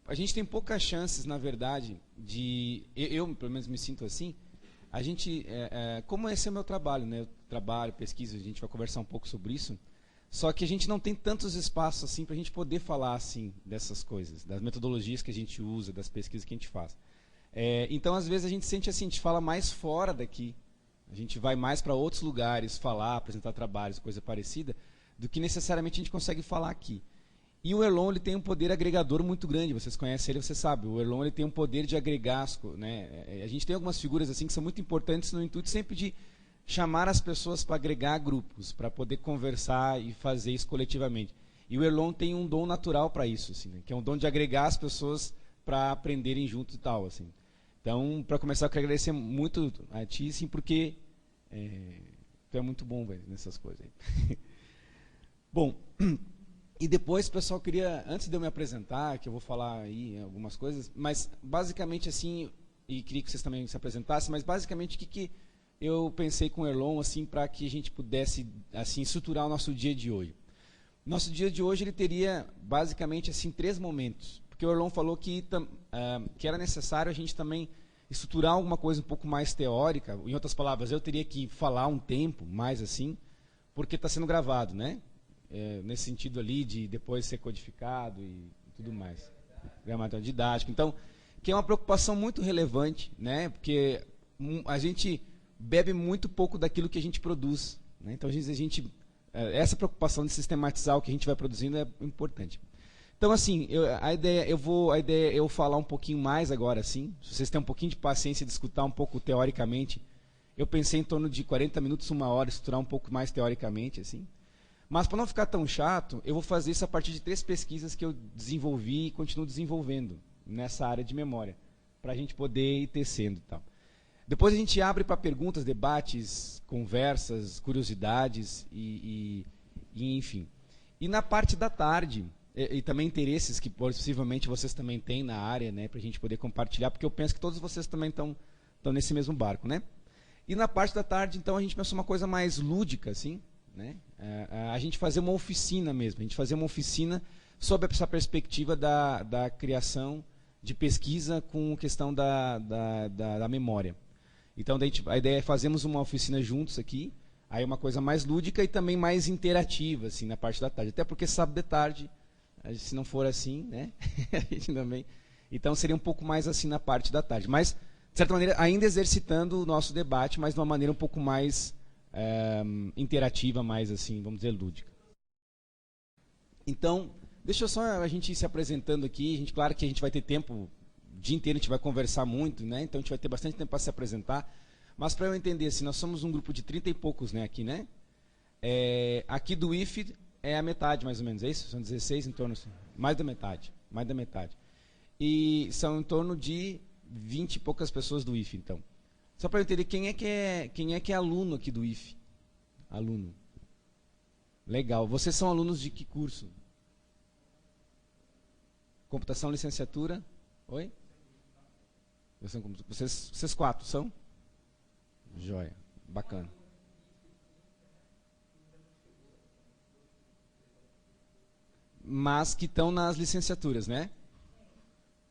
A gente tem poucas chances, na verdade, de... Eu, pelo menos, me sinto assim. A gente... como esse é o meu trabalho, né? Eu trabalho, pesquiso, a gente vai conversar um pouco sobre isso. Só que a gente não tem tantos espaços assim para a gente poder falar assim dessas coisas, das metodologias que a gente usa, das pesquisas que a gente faz. Então, às vezes, a gente sente assim, a gente fala mais fora daqui, a gente vai mais para outros lugares falar, apresentar trabalhos, coisa parecida, do que necessariamente a gente consegue falar aqui. E o Erlon ele tem um poder agregador muito grande, vocês conhecem ele, você sabe, o Erlon ele tem um poder de agregar, né? A gente tem algumas figuras assim que são muito importantes no intuito sempre de chamar as pessoas para agregar grupos, para poder conversar e fazer isso coletivamente. E o Erlon tem um dom natural para isso, assim, né? Que é um dom de agregar as pessoas para aprenderem junto e tal, assim. Então, para começar, eu quero agradecer muito a ti, sim, porque tu é muito bom, velho, nessas coisas aí. Bom, e depois, pessoal, queria, antes de eu me apresentar, que eu vou falar aí algumas coisas, mas basicamente assim, e queria que vocês também se apresentassem, mas basicamente o que eu pensei com o Erlon assim, para que a gente pudesse assim, estruturar o nosso dia de hoje. Nosso dia de hoje ele teria basicamente assim 3 momentos, porque o Erlon falou que era necessário a gente também estruturar alguma coisa um pouco mais teórica. Em outras palavras, eu teria que falar um tempo mais assim, porque está sendo gravado, né? Nesse sentido ali de depois ser codificado e tudo mais. Gramatório didático. Então, que é uma preocupação muito relevante, né? Porque a gente bebe muito pouco daquilo que a gente produz, né? Então, às vezes, essa preocupação de sistematizar o que a gente vai produzindo é importante. Então, assim, a ideia é eu falar um pouquinho mais agora, assim. Se vocês têm um pouquinho de paciência de escutar um pouco teoricamente, eu pensei em torno de 40 minutos, 1 hora, estruturar um pouco mais teoricamente, assim. Mas, para não ficar tão chato, eu vou fazer isso a partir de 3 pesquisas que eu desenvolvi e continuo desenvolvendo nessa área de memória, para a gente poder ir tecendo e tal. Depois a gente abre para perguntas, debates, conversas, curiosidades e enfim. E na parte da tarde, e também interesses que possivelmente vocês também têm na área, né, para a gente poder compartilhar, porque eu penso que todos vocês também estão nesse mesmo barco, né? E na parte da tarde, então, a gente pensou uma coisa mais lúdica, assim, né? A gente fazer uma oficina mesmo, a gente fazer uma oficina sob essa perspectiva da criação de pesquisa com questão da memória. Então, a ideia é fazermos uma oficina juntos aqui, aí uma coisa mais lúdica e também mais interativa, assim, na parte da tarde. Até porque sábado de tarde, se não for assim, né? A gente também... Então, seria um pouco mais assim na parte da tarde. Mas, de certa maneira, ainda exercitando o nosso debate, mas de uma maneira um pouco mais interativa, mais assim, vamos dizer, lúdica. Então, deixa só a gente ir se apresentando aqui. Claro que a gente vai ter tempo, o dia inteiro a gente vai conversar muito, né? Então a gente vai ter bastante tempo para se apresentar. Mas para eu entender, assim, nós somos um grupo de 30 e poucos, né, aqui, né? Aqui do IFE é a metade, mais ou menos, é isso? São 16 em torno, assim, mais da metade, mais da metade. E são em torno de 20 e poucas pessoas do IFE, então. Só para eu entender, quem é que é aluno aqui do IFE? Aluno. Legal. Vocês são alunos de que curso? Computação, licenciatura? Oi? Vocês 4 são? Joia. Bacana. Mas que estão nas licenciaturas, né?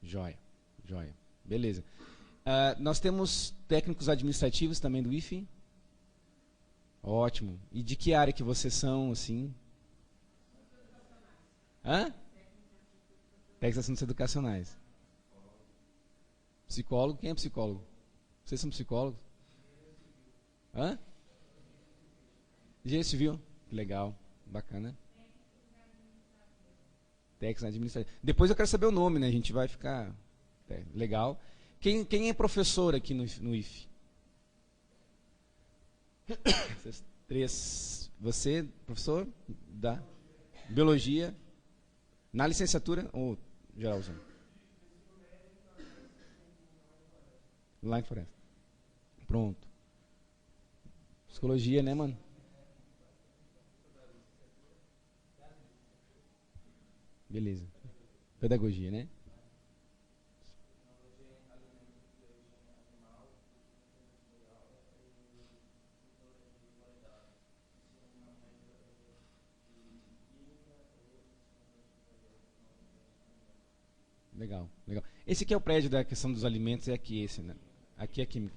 Joia. Joia. Beleza. Nós temos técnicos administrativos também do IFE? Ótimo. E de que área que vocês são, assim? Hã? Técnicos assuntos educacionais. Psicólogo? Quem é psicólogo? Vocês são psicólogos? Hã? Engenharia civil? Que legal. Bacana. Técnicos administrativos. Depois eu quero saber o nome, né? A gente vai ficar... legal. Quem é professor aqui no IFE? Vocês 3. Você, professor da biologia, na licenciatura ou geralzão? Lá em Floresta. Pronto. Psicologia, né, mano? Beleza. Pedagogia, né? Legal, legal. Esse aqui é o prédio da questão dos alimentos, é aqui esse, né? Aqui é química.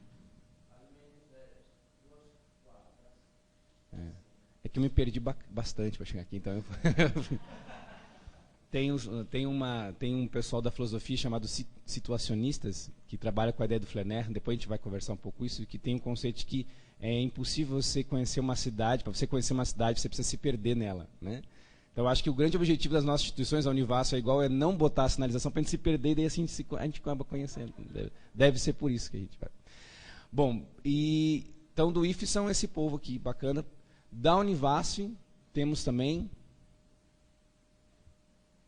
É que eu me perdi bastante para chegar aqui, então tem um pessoal da filosofia chamado situacionistas que trabalha com a ideia do Flaner. Depois a gente vai conversar um pouco isso, que tem um conceito de que é impossível você conhecer uma cidade. Para você conhecer uma cidade, você precisa se perder nela, né? Então eu acho que o grande objetivo das nossas instituições, a Univasso é igual, é não botar a sinalização para a gente se perder e daí assim a gente acaba conhecendo. Deve ser por isso que a gente vai. Bom, então do IF são esse povo aqui, bacana. Da Univasf, temos também...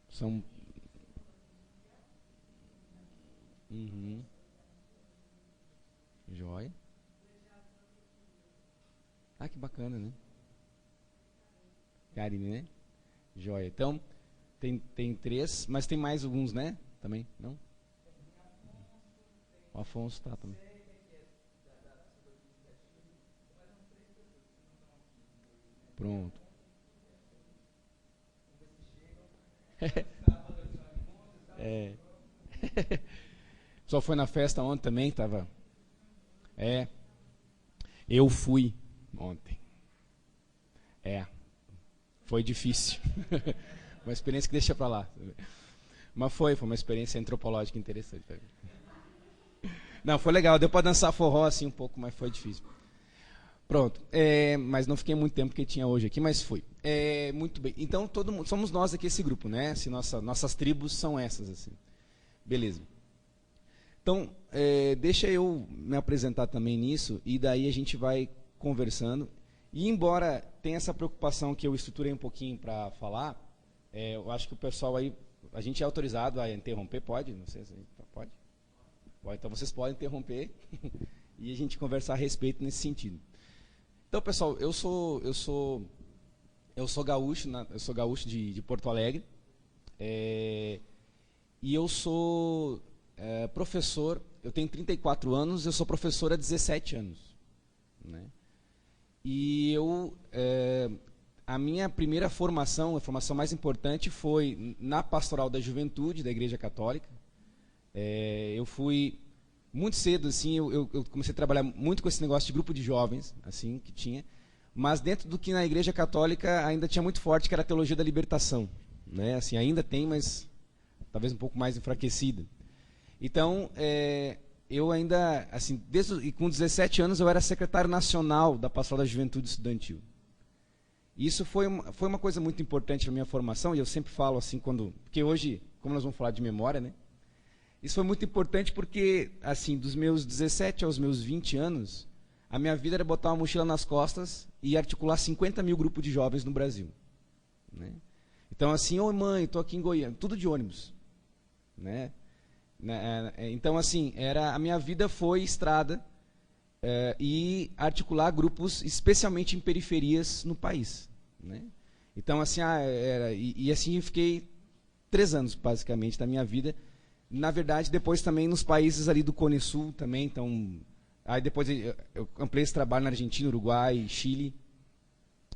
São... Uhum. Joia. Ah, que bacana, né? Karine, né? Joia. Então, tem 3, mas tem mais alguns, né? Também, não? O Afonso tá também. Pronto. É. Só foi na festa ontem também, tava. É. Eu fui ontem. Foi difícil. Uma experiência que deixa pra lá. Mas foi uma experiência antropológica interessante. Não, foi legal. Deu pra dançar forró assim um pouco, mas foi difícil. Pronto. Mas não fiquei muito tempo que tinha hoje aqui, mas fui. Muito bem. Então, todo mundo, somos nós aqui esse grupo, né? Assim, nossas tribos são essas, assim. Beleza. Então, deixa eu me apresentar também nisso, e daí a gente vai conversando. E embora tenha essa preocupação que eu estruturei um pouquinho para falar, eu acho que o pessoal aí, a gente é autorizado a interromper, pode? Não sei se pode. Pode, então vocês podem interromper e a gente conversar a respeito nesse sentido. Então, pessoal, eu sou gaúcho, eu sou gaúcho de Porto Alegre, e eu sou professor. Eu tenho 34 anos, eu sou professor há 17 anos, né? E a minha primeira formação, a formação mais importante, foi na Pastoral da Juventude da Igreja Católica. Eu fui muito cedo, assim, eu comecei a trabalhar muito com esse negócio de grupo de jovens, assim, que tinha, mas dentro do que na Igreja Católica ainda tinha muito forte, que era a teologia da libertação, né? Assim, ainda tem, mas talvez um pouco mais enfraquecida. Então, eu ainda, assim, e com 17 anos eu era secretário nacional da Pastoral da Juventude Estudantil. E isso foi uma coisa muito importante na minha formação, e eu sempre falo assim, porque hoje, como nós vamos falar de memória, né? Isso foi muito importante porque, assim, dos meus 17 aos meus 20 anos, a minha vida era botar uma mochila nas costas e articular 50 mil grupos de jovens no Brasil, né? Então, assim, oi mãe, estou aqui em Goiânia, tudo de ônibus, né? Então, assim, a minha vida foi estrada e articular grupos, especialmente em periferias no país, né? Então, assim, assim eu fiquei 3 anos, basicamente, da minha vida. Na verdade, depois também nos países ali do Cone Sul também. Então, aí depois eu ampliei esse trabalho na Argentina, Uruguai, Chile,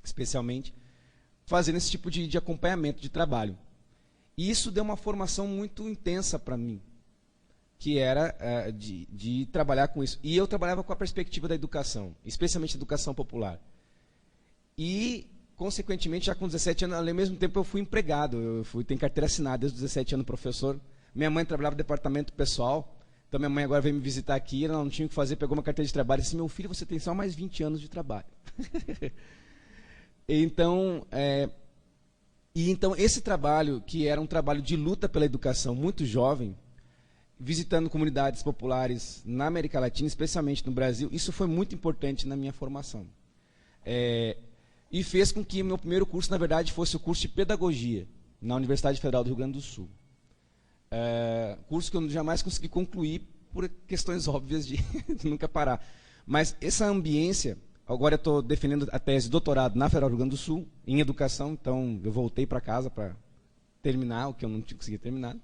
especialmente, fazendo esse tipo de acompanhamento de trabalho. E isso deu uma formação muito intensa para mim, que era de trabalhar com isso. E eu trabalhava com a perspectiva da educação, especialmente a educação popular. E, consequentemente, já com 17 anos, ao mesmo tempo eu fui empregado. Tenho carteira assinada desde os 17 anos, professor. Minha mãe trabalhava no departamento pessoal, então minha mãe agora veio me visitar aqui, ela não tinha o que fazer, pegou uma carteira de trabalho e disse, meu filho, você tem só mais 20 anos de trabalho. Então, esse trabalho, que era um trabalho de luta pela educação muito jovem, visitando comunidades populares na América Latina, especialmente no Brasil, isso foi muito importante na minha formação. E fez com que o meu primeiro curso, na verdade, fosse o curso de pedagogia, na Universidade Federal do Rio Grande do Sul. Curso que eu jamais consegui concluir por questões óbvias de nunca parar. Mas essa ambiência, agora eu estou defendendo a tese de doutorado na Federal do Rio Grande do Sul, em educação, então eu voltei para casa para terminar o que eu não tinha conseguido terminar.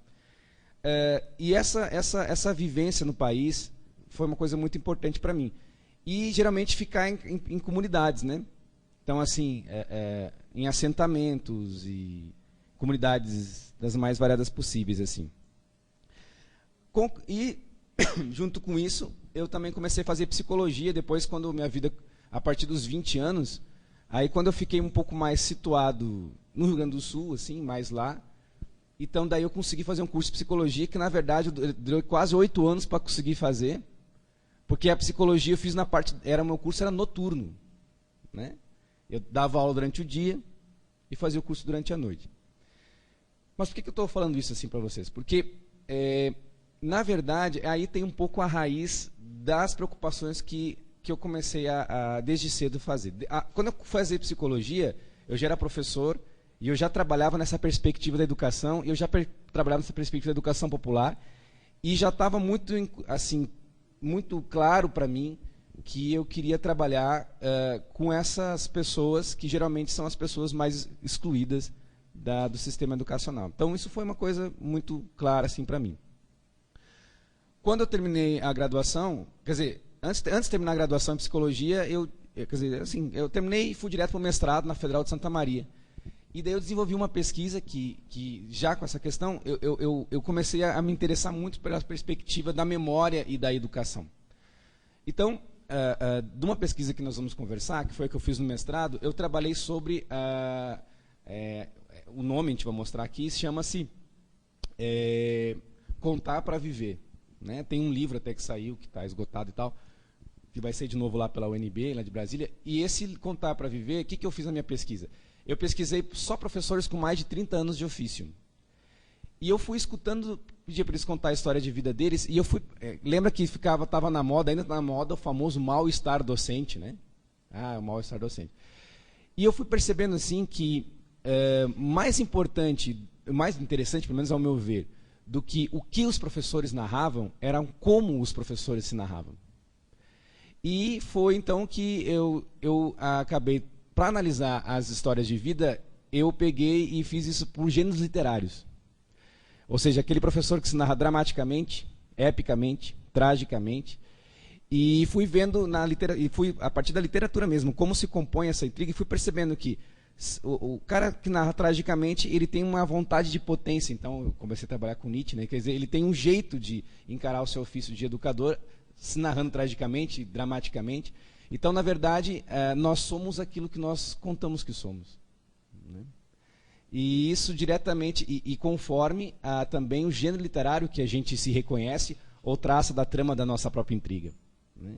E essa vivência no país foi uma coisa muito importante para mim. E geralmente ficar em comunidades, né? Então, assim, em assentamentos e comunidades das mais variadas possíveis, assim. e junto com isso, eu também comecei a fazer psicologia, depois quando minha vida, a partir dos 20 anos, aí quando eu fiquei um pouco mais situado no Rio Grande do Sul, assim, mais lá, então daí eu consegui fazer um curso de psicologia, que na verdade durou quase 8 anos para conseguir fazer, porque a psicologia eu fiz na parte, meu curso era noturno, né? Eu dava aula durante o dia e fazia o curso durante a noite. Mas por que eu estou falando isso assim para vocês? Porque, na verdade, aí tem um pouco a raiz das preocupações que eu comecei desde cedo fazer. Quando eu fazia psicologia, eu já era professor e eu já trabalhava nessa perspectiva da educação, eu já trabalhava nessa perspectiva da educação popular e já estava muito, assim, muito claro para mim que eu queria trabalhar com essas pessoas que geralmente são as pessoas mais excluídas do sistema educacional. Então, isso foi uma coisa muito clara assim, para mim. Quando eu terminei a graduação, quer dizer, antes de terminar a graduação em psicologia, eu terminei e fui direto para o mestrado na Federal de Santa Maria. E daí eu desenvolvi uma pesquisa que já com essa questão, eu comecei a me interessar muito pela perspectiva da memória e da educação. Então, de uma pesquisa que nós vamos conversar, que foi a que eu fiz no mestrado, eu trabalhei sobre, o nome a gente vai mostrar aqui, chama-se Contar para Viver. Né? Tem um livro até que saiu, que está esgotado e tal, que vai sair de novo lá pela UNB, lá de Brasília. E esse Contar para Viver, o que eu fiz na minha pesquisa? Eu pesquisei só professores com mais de 30 anos de ofício. E eu fui escutando, pedia para eles contar a história de vida deles, e eu fui... lembra que estava na moda, ainda na moda, o famoso mal-estar docente, né? O mal-estar docente. E eu fui percebendo, assim, que mais importante, mais interessante, pelo menos ao meu ver, do que o que os professores narravam, eram como os professores se narravam. E foi, então, que eu acabei... Para analisar as histórias de vida, eu peguei e fiz isso por gêneros literários. Ou seja, aquele professor que se narra dramaticamente, epicamente, tragicamente, e fui vendo e fui a partir da literatura mesmo como se compõe essa intriga, e fui percebendo que o cara que narra tragicamente, ele tem uma vontade de potência. Então eu comecei a trabalhar com Nietzsche, né? Quer dizer, ele tem um jeito de encarar o seu ofício de educador, se narrando tragicamente, dramaticamente. Então, na verdade, nós somos aquilo que nós contamos que somos. Né? E isso diretamente, e conforme também o gênero literário que a gente se reconhece ou traça da trama da nossa própria intriga. Né?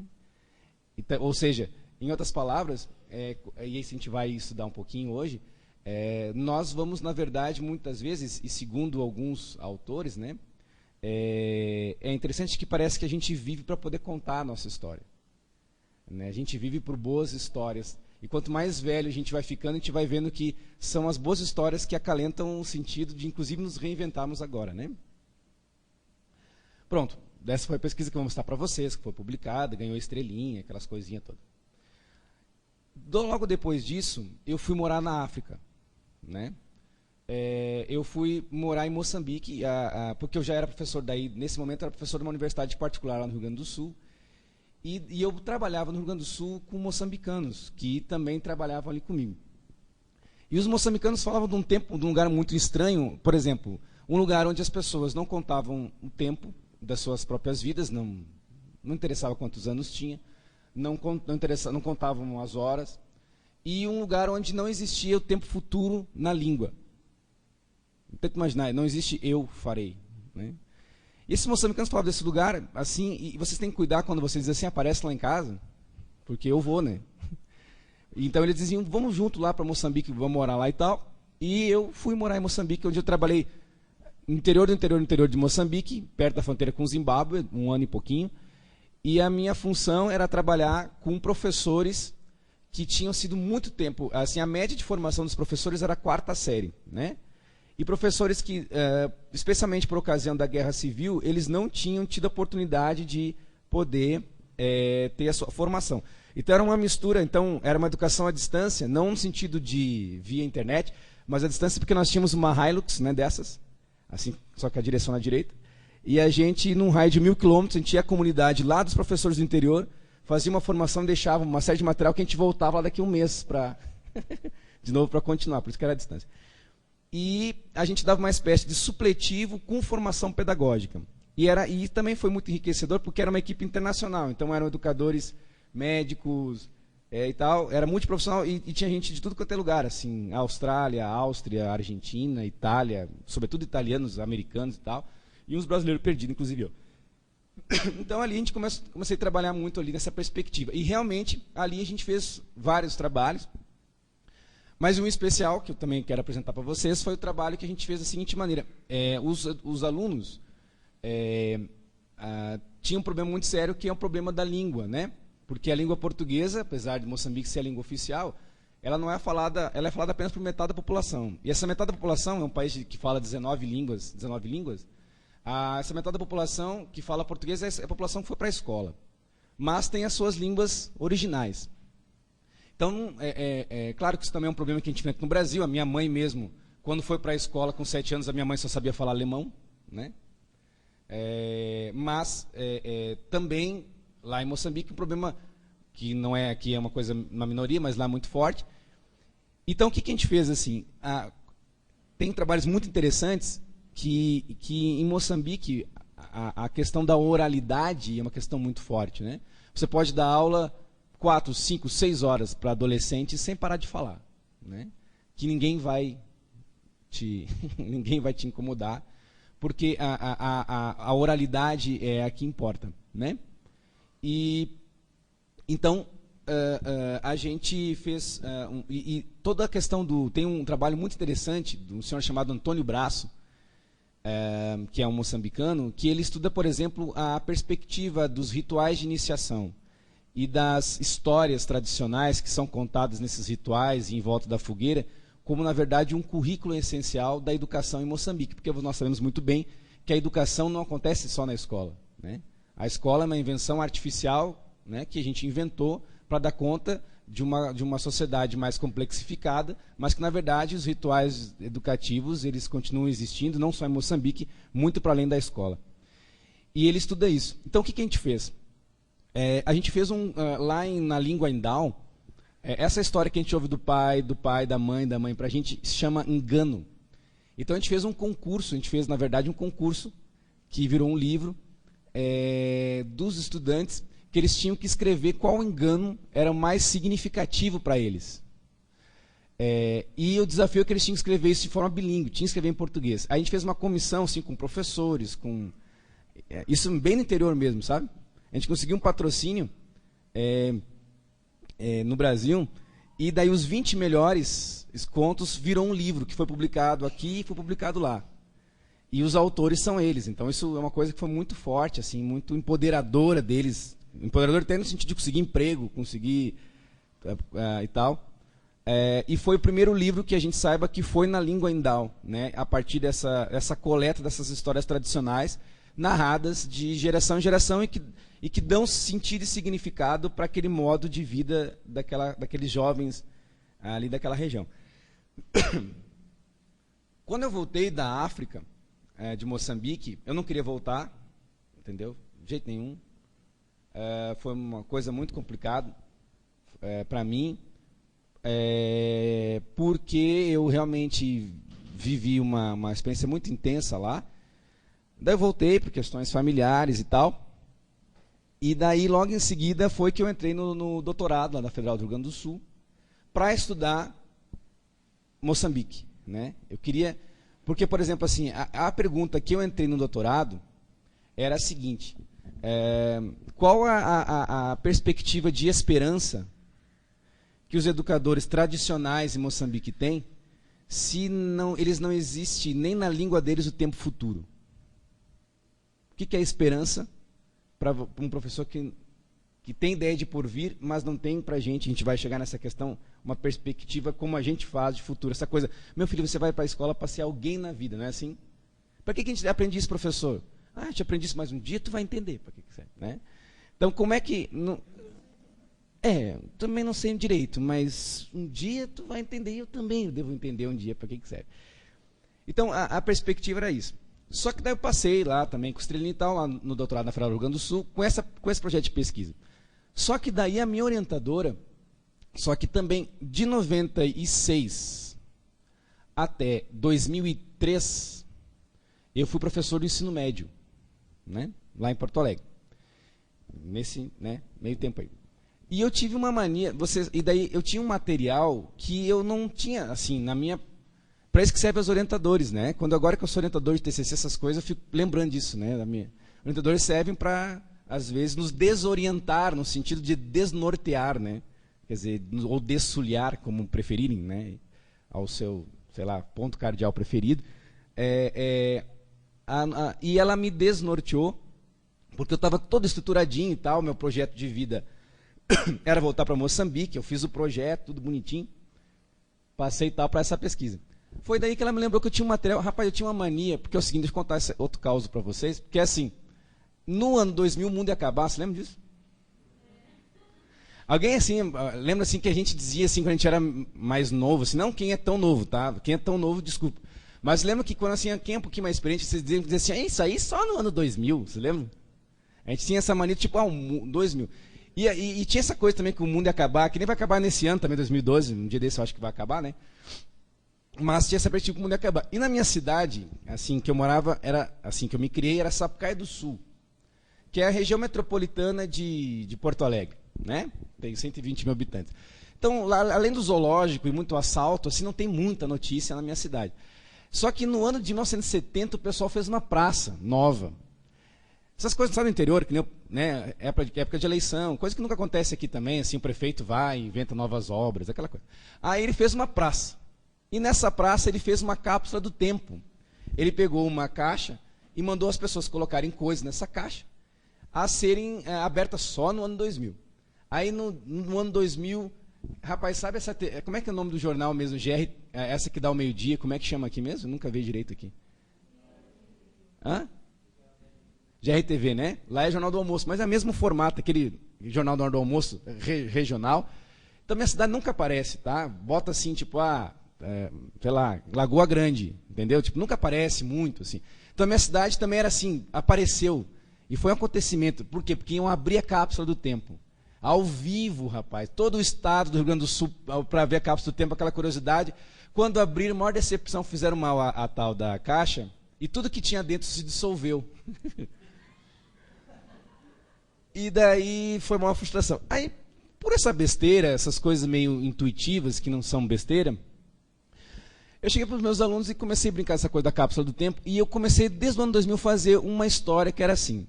Então, ou seja, em outras palavras, e a gente vai estudar um pouquinho hoje, nós vamos, na verdade, muitas vezes, e segundo alguns autores, né, é interessante que parece que a gente vive para poder contar a nossa história. Né? A gente vive por boas histórias. E quanto mais velho a gente vai ficando, a gente vai vendo que são as boas histórias que acalentam o sentido de, inclusive, nos reinventarmos agora. Né? Pronto. Essa foi a pesquisa que eu vou mostrar para vocês, que foi publicada, ganhou estrelinha, aquelas coisinhas todas. Logo depois disso, eu fui morar na África. Né? Eu fui morar em Moçambique, porque eu já era professor daí, nesse momento eu era professor de uma universidade particular lá no Rio Grande do Sul. E eu trabalhava no Rio Grande do Sul com moçambicanos, que também trabalhavam ali comigo. E os moçambicanos falavam de um lugar muito estranho, por exemplo, um lugar onde as pessoas não contavam o tempo das suas próprias vidas, não interessava quantos anos tinha, não contavam as horas, e um lugar onde não existia o tempo futuro na língua. Tenta imaginar, não existe eu farei. Né? E esses moçambicanos falavam desse lugar, assim, e vocês têm que cuidar quando vocês dizem assim, aparece lá em casa, porque eu vou, né? Então eles diziam, vamos junto lá para Moçambique, vamos morar lá e tal. E eu fui morar em Moçambique, onde eu trabalhei no interior de Moçambique, perto da fronteira com o Zimbábue, 1 ano e pouquinho. E a minha função era trabalhar com professores que tinham sido muito tempo, assim, a média de formação dos professores era a 4ª série, né? E professores que, especialmente por ocasião da Guerra Civil, eles não tinham tido a oportunidade de poder ter a sua formação. Então era uma mistura, então era uma educação à distância, não no sentido de via internet, mas à distância porque nós tínhamos uma Hilux, né, dessas, assim, só que a direção na direita, e a gente, num raio de 1000 quilômetros, a gente ia à comunidade lá dos professores do interior, fazia uma formação, deixava uma série de material que a gente voltava lá daqui a um mês de novo para continuar, por isso que era à distância. E a gente dava uma espécie de supletivo com formação pedagógica. E também foi muito enriquecedor porque era uma equipe internacional, então eram educadores, médicos e tal, era multiprofissional e tinha gente de tudo quanto é lugar, assim, Austrália, Áustria, Argentina, Itália, sobretudo italianos, americanos e tal, e uns brasileiros perdidos, inclusive eu. Então ali a gente comecei a trabalhar muito ali nessa perspectiva. E realmente ali a gente fez vários trabalhos. Mas um especial que eu também quero apresentar para vocês foi o trabalho que a gente fez da seguinte maneira. Os alunos tinham um problema muito sério, que é o problema da língua, né? Porque a língua portuguesa, apesar de Moçambique ser a língua oficial, ela não é falada, ela é falada apenas por metade da população. E essa metade da população é um país que fala 19 línguas. Essa metade da população que fala português é a população que foi para a escola. Mas tem as suas línguas originais. Então, claro que isso também é um problema que a gente enfrenta no Brasil. A minha mãe mesmo, quando foi para a escola com 7 anos, a minha mãe só sabia falar alemão, né? Mas também, lá em Moçambique, um problema que não é aqui, é uma coisa, uma minoria, mas lá muito forte. Então, o que a gente fez? Assim, tem trabalhos muito interessantes que em Moçambique a questão da oralidade é uma questão muito forte, né? Você pode dar aula 4, 5, 6 horas para adolescentes sem parar de falar, né? Que ninguém vai te incomodar, porque a oralidade é a que importa, né? E então a gente fez e toda a questão tem um trabalho muito interessante de um senhor chamado Antônio Braço, que é um moçambicano, que ele estuda, por exemplo, a perspectiva dos rituais de iniciação e das histórias tradicionais que são contadas nesses rituais e em volta da fogueira, como, na verdade, um currículo essencial da educação em Moçambique, porque nós sabemos muito bem que a educação não acontece só na escola, né? A escola é uma invenção artificial, né, que a gente inventou para dar conta de uma sociedade mais complexificada, mas que, na verdade, os rituais educativos eles continuam existindo, não só em Moçambique, muito para além da escola. E ele estuda isso. Então, o que a gente fez? A gente fez lá na língua Indal, essa história que a gente ouve do pai, da mãe para a gente, se chama engano. Então, a gente fez um concurso, na verdade, um concurso que virou um livro dos estudantes, que eles tinham que escrever qual engano era mais significativo para eles. E o desafio é que eles tinham que escrever isso de forma bilíngue, tinham que escrever em português. Aí a gente fez uma comissão assim, com professores, isso bem no interior mesmo, sabe? A gente conseguiu um patrocínio no Brasil, e daí os 20 melhores contos virou um livro, que foi publicado aqui e foi publicado lá. E os autores são eles. Então isso é uma coisa que foi muito forte, assim, muito empoderadora deles. Empoderador até no sentido de conseguir emprego, conseguir e tal. E foi o primeiro livro que a gente saiba que foi na língua Indal, né? A partir dessa coleta dessas histórias tradicionais, narradas de geração em geração e que dão sentido e significado para aquele modo de vida daqueles jovens ali daquela região. Quando eu voltei da África, de Moçambique, eu não queria voltar, entendeu? De jeito nenhum. Foi uma coisa muito complicada para mim, porque eu realmente vivi uma experiência muito intensa lá. Daí eu voltei por questões familiares e tal. E daí, logo em seguida, foi que eu entrei no doutorado lá da Federal do Rio Grande do Sul para estudar Moçambique, né? Eu queria... Porque, por exemplo, assim, a pergunta que eu entrei no doutorado era a seguinte: qual a perspectiva de esperança que os educadores tradicionais em Moçambique têm se eles não existem nem na língua deles o tempo futuro? O que é esperança para um professor que tem ideia de porvir, mas não tem para a gente vai chegar nessa questão, uma perspectiva como a gente faz de futuro. Essa coisa, meu filho, você vai para a escola para ser alguém na vida, não é assim? Para que a gente aprende isso, professor? A gente aprende isso, mas um dia tu vai entender para que serve, né? Então, como é que... também não sei direito, mas um dia tu vai entender, e eu também devo entender um dia para que serve. Então, a perspectiva era isso. Só que daí eu passei lá também com estrelinha e tal, lá no doutorado na Federal do Rio Grande do Sul, com esse projeto de pesquisa. Só que daí a minha orientadora, só que também de 96 até 2003, eu fui professor do ensino médio, né? Lá em Porto Alegre. Nesse, né, meio tempo aí. E eu tive uma mania, e daí eu tinha um material que eu não tinha, assim, na minha... Para isso que serve os orientadores, né? Agora que eu sou orientador de TCC, essas coisas, eu fico lembrando disso, né? Orientadores servem para, às vezes, nos desorientar, no sentido de desnortear, né? Quer dizer, ou dessulhar, como preferirem, né? Ao seu, sei lá, ponto cardeal preferido. E ela me desnorteou, porque eu estava todo estruturadinho e tal, meu projeto de vida era voltar para Moçambique, eu fiz o projeto, tudo bonitinho, passei e tal para essa pesquisa. Foi daí que ela me lembrou que eu tinha um material, rapaz, eu tinha uma mania, porque é o seguinte, deixa eu contar esse outro caso para vocês, porque assim, no ano 2000 o mundo ia acabar, você lembra disso? Alguém assim, lembra assim que a gente dizia assim, quando a gente era mais novo, assim, não quem é tão novo, tá? Quem é tão novo, desculpa. Mas lembra que quando assim, quem é um pouquinho mais experiente, vocês diziam assim, isso aí só no ano 2000, você lembra? A gente tinha essa mania, tipo, 2000. E tinha essa coisa também que o mundo ia acabar, que nem vai acabar nesse ano também, 2012, um dia desse eu acho que vai acabar, né? Mas tinha essa perspectiva que o mundo ia acabar. E na minha cidade, assim, que eu morava, era assim, que eu me criei, era Sapucaia do Sul, que é a região metropolitana de Porto Alegre, né? Tem 120 mil habitantes. Então, lá, além do zoológico e muito assalto, assim, não tem muita notícia na minha cidade. Só que no ano de 1970 o pessoal fez uma praça nova. Essas coisas só no interior, que nem, né, época de eleição, coisa que nunca acontece aqui também, assim, o prefeito vai, inventa novas obras, aquela coisa. Aí ele fez uma praça. E nessa praça ele fez uma cápsula do tempo. Ele pegou uma caixa e mandou as pessoas colocarem coisas nessa caixa, a serem abertas só no ano 2000. Aí no ano 2000, rapaz, sabe essa... Como é que é o nome do jornal mesmo? GR, essa que dá o meio-dia, como é que chama aqui mesmo? Nunca vi direito aqui. Hã? GRTV, né? Lá é Jornal do Almoço, mas é o mesmo formato, aquele Jornal do Almoço regional. Então, minha cidade nunca aparece, tá? Bota assim, tipo, sei lá, Lagoa Grande, entendeu? Tipo, nunca aparece muito, assim. Então, a minha cidade também era assim, apareceu. E foi um acontecimento. Por quê? Porque iam abrir a cápsula do tempo. Ao vivo, rapaz. Todo o estado do Rio Grande do Sul, para ver a cápsula do tempo, aquela curiosidade. Quando abriram, maior decepção, fizeram mal a tal da caixa, e tudo que tinha dentro se dissolveu. E daí foi uma frustração. Aí, por essa besteira, essas coisas meio intuitivas, que não são besteira, eu cheguei para os meus alunos e comecei a brincar essa coisa da cápsula do tempo, e eu comecei, desde o ano 2000, a fazer uma história que era assim.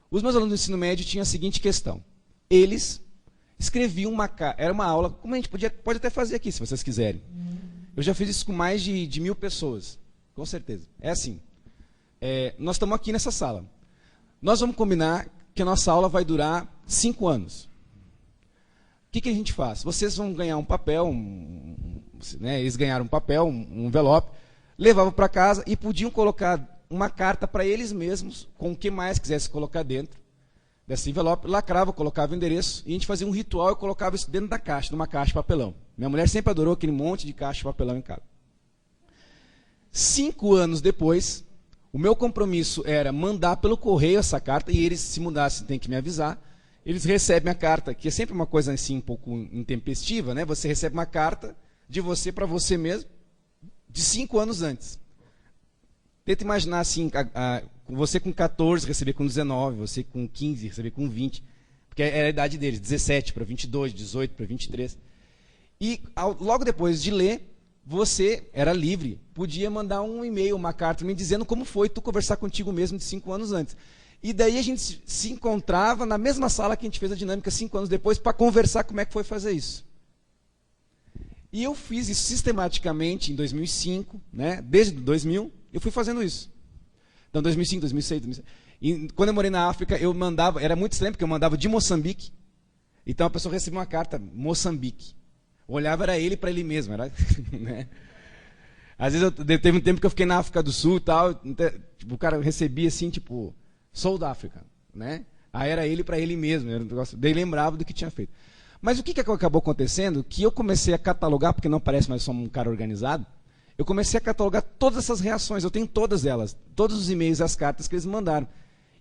Os meus alunos do ensino médio tinham a seguinte questão. Eles escreviam era uma aula, como a gente pode até fazer aqui, se vocês quiserem. Eu já fiz isso com mais de 1.000 pessoas, com certeza. É assim, nós estamos aqui nessa sala. Nós vamos combinar que a nossa aula vai durar 5 anos. O que a gente faz? Vocês vão ganhar um papel, né, eles ganharam um papel, um envelope, levavam para casa e podiam colocar uma carta para eles mesmos, com o que mais quisesse colocar dentro desse envelope, lacrava, colocava o endereço, e a gente fazia um ritual e colocava isso dentro da caixa, numa caixa de papelão. Minha mulher sempre adorou aquele monte de caixa de papelão em casa. 5 anos depois, o meu compromisso era mandar pelo correio essa carta, e eles, se mudassem, tem que me avisar. Eles recebem a carta, que é sempre uma coisa assim, um pouco intempestiva, né? Você recebe uma carta de você para você mesmo, de 5 anos antes. Tenta imaginar assim, você com 14 receber com 19, você com 15 receber com 20, porque era a idade deles, 17 para 22, 18 para 23. E logo depois de ler, você era livre, podia mandar um e-mail, uma carta me dizendo como foi tu conversar contigo mesmo de 5 anos antes. E daí a gente se encontrava na mesma sala que a gente fez a dinâmica 5 anos depois para conversar como é que foi fazer isso. E eu fiz isso sistematicamente em 2005, né? Desde 2000, eu fui fazendo isso. Então, 2005, 2006, 2006. E quando eu morei na África, eu mandava, era muito estranho, porque eu mandava de Moçambique. Então a pessoa recebia uma carta, Moçambique. Olhava, era ele para ele mesmo. Era, né? Às vezes, teve um tempo que eu fiquei na África do Sul e tal, tipo, o cara recebia assim, tipo, sou da África, né? Aí era ele para ele mesmo, era um negócio, daí lembrava do que tinha feito. Mas o que acabou acontecendo? Que eu comecei a catalogar, porque não parece mais só um cara organizado, eu comecei a catalogar todas essas reações, eu tenho todas elas, todos os e-mails e as cartas que eles me mandaram.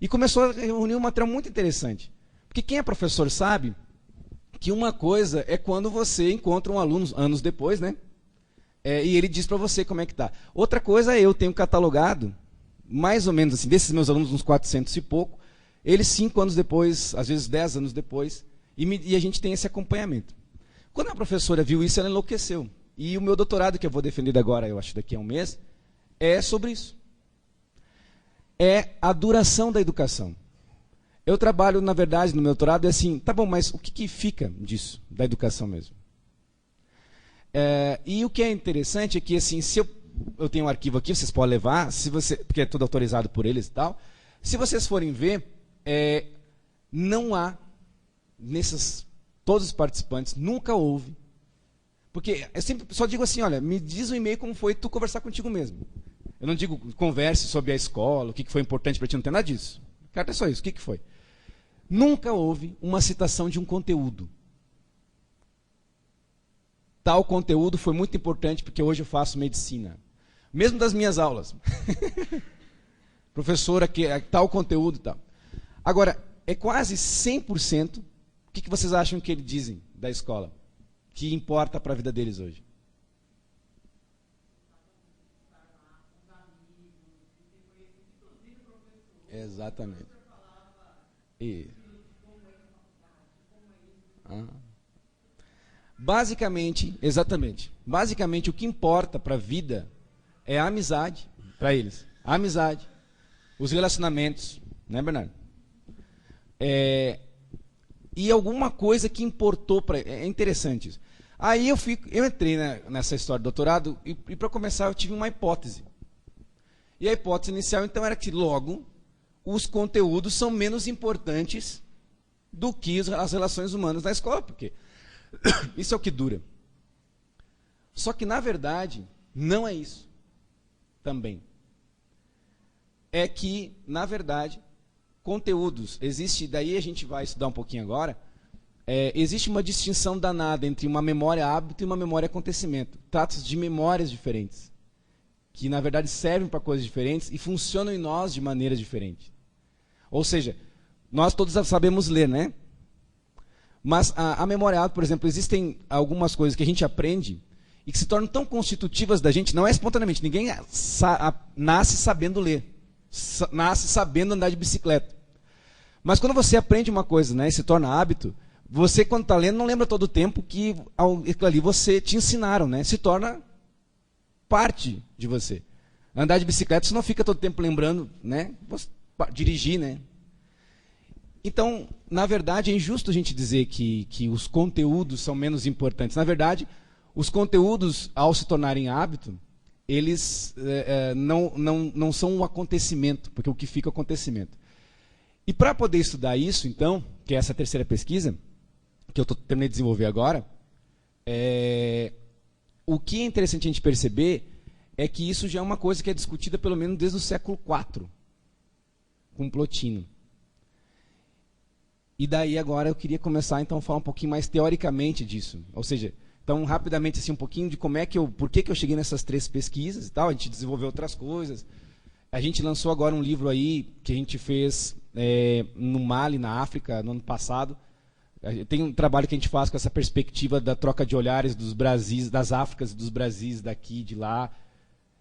E começou a reunir um material muito interessante. Porque quem é professor sabe que uma coisa é quando você encontra um aluno anos depois, né? E ele diz para você como é que está. Outra coisa é eu tenho catalogado mais ou menos assim, desses meus alunos, uns 400 e pouco, eles 5 anos depois, às vezes 10 anos depois, e a gente tem esse acompanhamento. Quando a professora viu isso, ela enlouqueceu. E o meu doutorado, que eu vou defender agora, eu acho daqui a um mês, é sobre isso. É a duração da educação. Eu trabalho, na verdade, no meu doutorado, é assim, tá bom, mas o que fica disso, da educação mesmo? E o que é interessante é que, assim, se eu tenho um arquivo aqui, vocês podem levar, porque é tudo autorizado por eles e tal, se vocês forem ver, não há, todos os participantes, nunca houve, porque eu sempre só digo assim, olha, me diz um e-mail como foi tu conversar contigo mesmo. Eu não digo converse sobre a escola, o que foi importante para ti, não tem nada disso. Cara, é só isso, o que foi? Nunca houve uma citação de um conteúdo. Tal conteúdo foi muito importante porque hoje eu faço medicina. Mesmo das minhas aulas. Professora, tal conteúdo e tal. Agora, é quase 100%, o que vocês acham que eles dizem da escola? Que importa para a vida deles hoje? Exatamente. E, basicamente, exatamente. Basicamente, o que importa para a vida é a amizade, para eles. A amizade, os relacionamentos, né, Bernardo? E alguma coisa que importou para ele. É interessante isso. Aí eu entrei nessa história do doutorado e para começar eu tive uma hipótese. E a hipótese inicial, então, era que logo os conteúdos são menos importantes do que as relações humanas na escola, porque isso é o que dura. Só que, na verdade, não é isso também. É que, na verdade, conteúdos, existe, daí a gente vai estudar um pouquinho agora, existe uma distinção danada entre uma memória hábito e uma memória acontecimento. Trata-se de memórias diferentes, que na verdade servem para coisas diferentes e funcionam em nós de maneiras diferentes. Ou seja, nós todos sabemos ler, né? Mas a memória hábito, por exemplo, existem algumas coisas que a gente aprende e que se tornam tão constitutivas da gente, não é espontaneamente, ninguém nasce sabendo ler, nasce sabendo andar de bicicleta. Mas quando você aprende uma coisa, né, e se torna hábito, você, quando está lendo, não lembra todo o tempo que aquilo ali você te ensinaram, né? Se torna parte de você. Andar de bicicleta, você não fica todo o tempo lembrando, né? Dirigir, né? Então, na verdade, é injusto a gente dizer que os conteúdos são menos importantes. Na verdade, os conteúdos, ao se tornarem hábito, eles não são um acontecimento, porque o que fica é o acontecimento. E para poder estudar isso, então, que é essa terceira pesquisa, que eu terminei de desenvolver agora, o que é interessante a gente perceber é que isso já é uma coisa que é discutida pelo menos desde o século IV, com Plotino. E daí agora eu queria começar então a falar um pouquinho mais teoricamente disso. Ou seja, então rapidamente assim um pouquinho de por que eu cheguei nessas 3 pesquisas e tal. A gente desenvolveu outras coisas. A gente lançou agora um livro aí que a gente fez no Mali, na África, no ano passado. Tem um trabalho que a gente faz com essa perspectiva da troca de olhares dos Brasis, das Áfricas e dos Brasis daqui, de lá.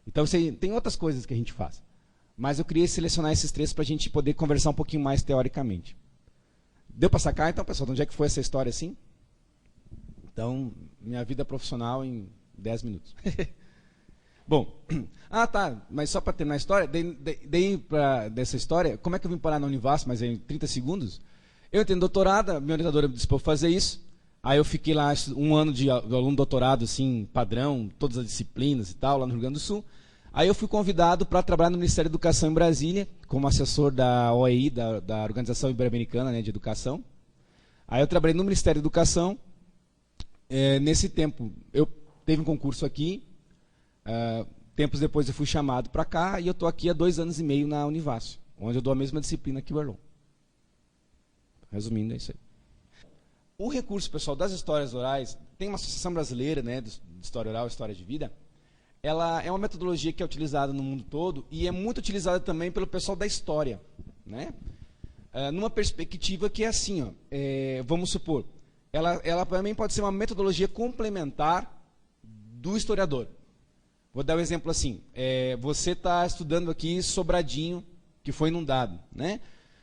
Então tem outras coisas que a gente faz. Mas eu queria selecionar esses 3 para a gente poder conversar um pouquinho mais teoricamente. Deu para sacar, então, pessoal, de onde é que foi essa história assim? Então, minha vida profissional em 10 minutos. Bom, tá, mas só para terminar a história, dessa história, como é que eu vim parar na Univasf, mas em 30 segundos? Eu entrei no doutorado, minha orientadora me disse para eu fazer isso, aí eu fiquei lá um ano de aluno doutorado, assim, padrão, todas as disciplinas e tal, lá no Rio Grande do Sul. Aí eu fui convidado para trabalhar no Ministério da Educação em Brasília, como assessor da OEI, da Organização Ibero-Americana, né, de Educação. Aí eu trabalhei no Ministério da Educação. Nesse tempo, eu teve um concurso aqui. Tempos depois eu fui chamado para cá e eu estou aqui há 2 anos e meio na Univasf, onde eu dou a mesma disciplina que o Erlon. Resumindo, é isso aí. O recurso, pessoal, das histórias orais, tem uma associação brasileira, né, de história oral e história de vida. Ela é uma metodologia que é utilizada no mundo todo e é muito utilizada também pelo pessoal da história, né? Numa perspectiva que é assim, ó, vamos supor, ela também pode ser uma metodologia complementar do historiador. Vou dar um exemplo assim. Você está estudando aqui Sobradinho, que foi inundado, né?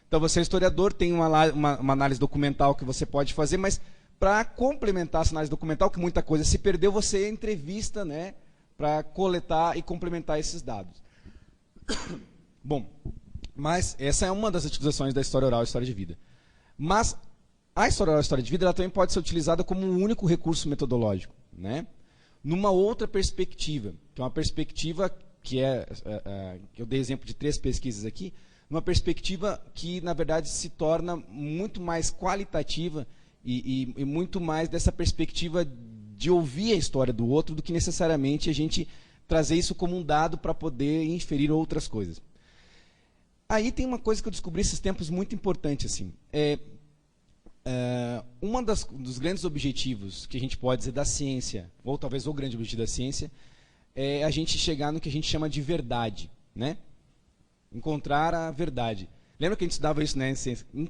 Então, você é historiador, tem uma análise documental que você pode fazer, mas para complementar essa análise documental, que muita coisa se perdeu, você entrevista, né, para coletar e complementar esses dados. Bom, mas essa é uma das utilizações da história oral e história de vida. Mas a história oral e história de vida ela também pode ser utilizada como um único recurso metodológico, né? Numa outra perspectiva, que é uma perspectiva que eu dei exemplo de 3 pesquisas aqui, uma perspectiva que, na verdade, se torna muito mais qualitativa e muito mais dessa perspectiva de ouvir a história do outro do que necessariamente a gente trazer isso como um dado para poder inferir outras coisas. Aí tem uma coisa que eu descobri esses tempos muito importante. Assim, dos grandes objetivos que a gente pode dizer da ciência, ou talvez o grande objetivo da ciência, é a gente chegar no que a gente chama de verdade, né? Encontrar a verdade. Lembra que a gente estudava isso, né?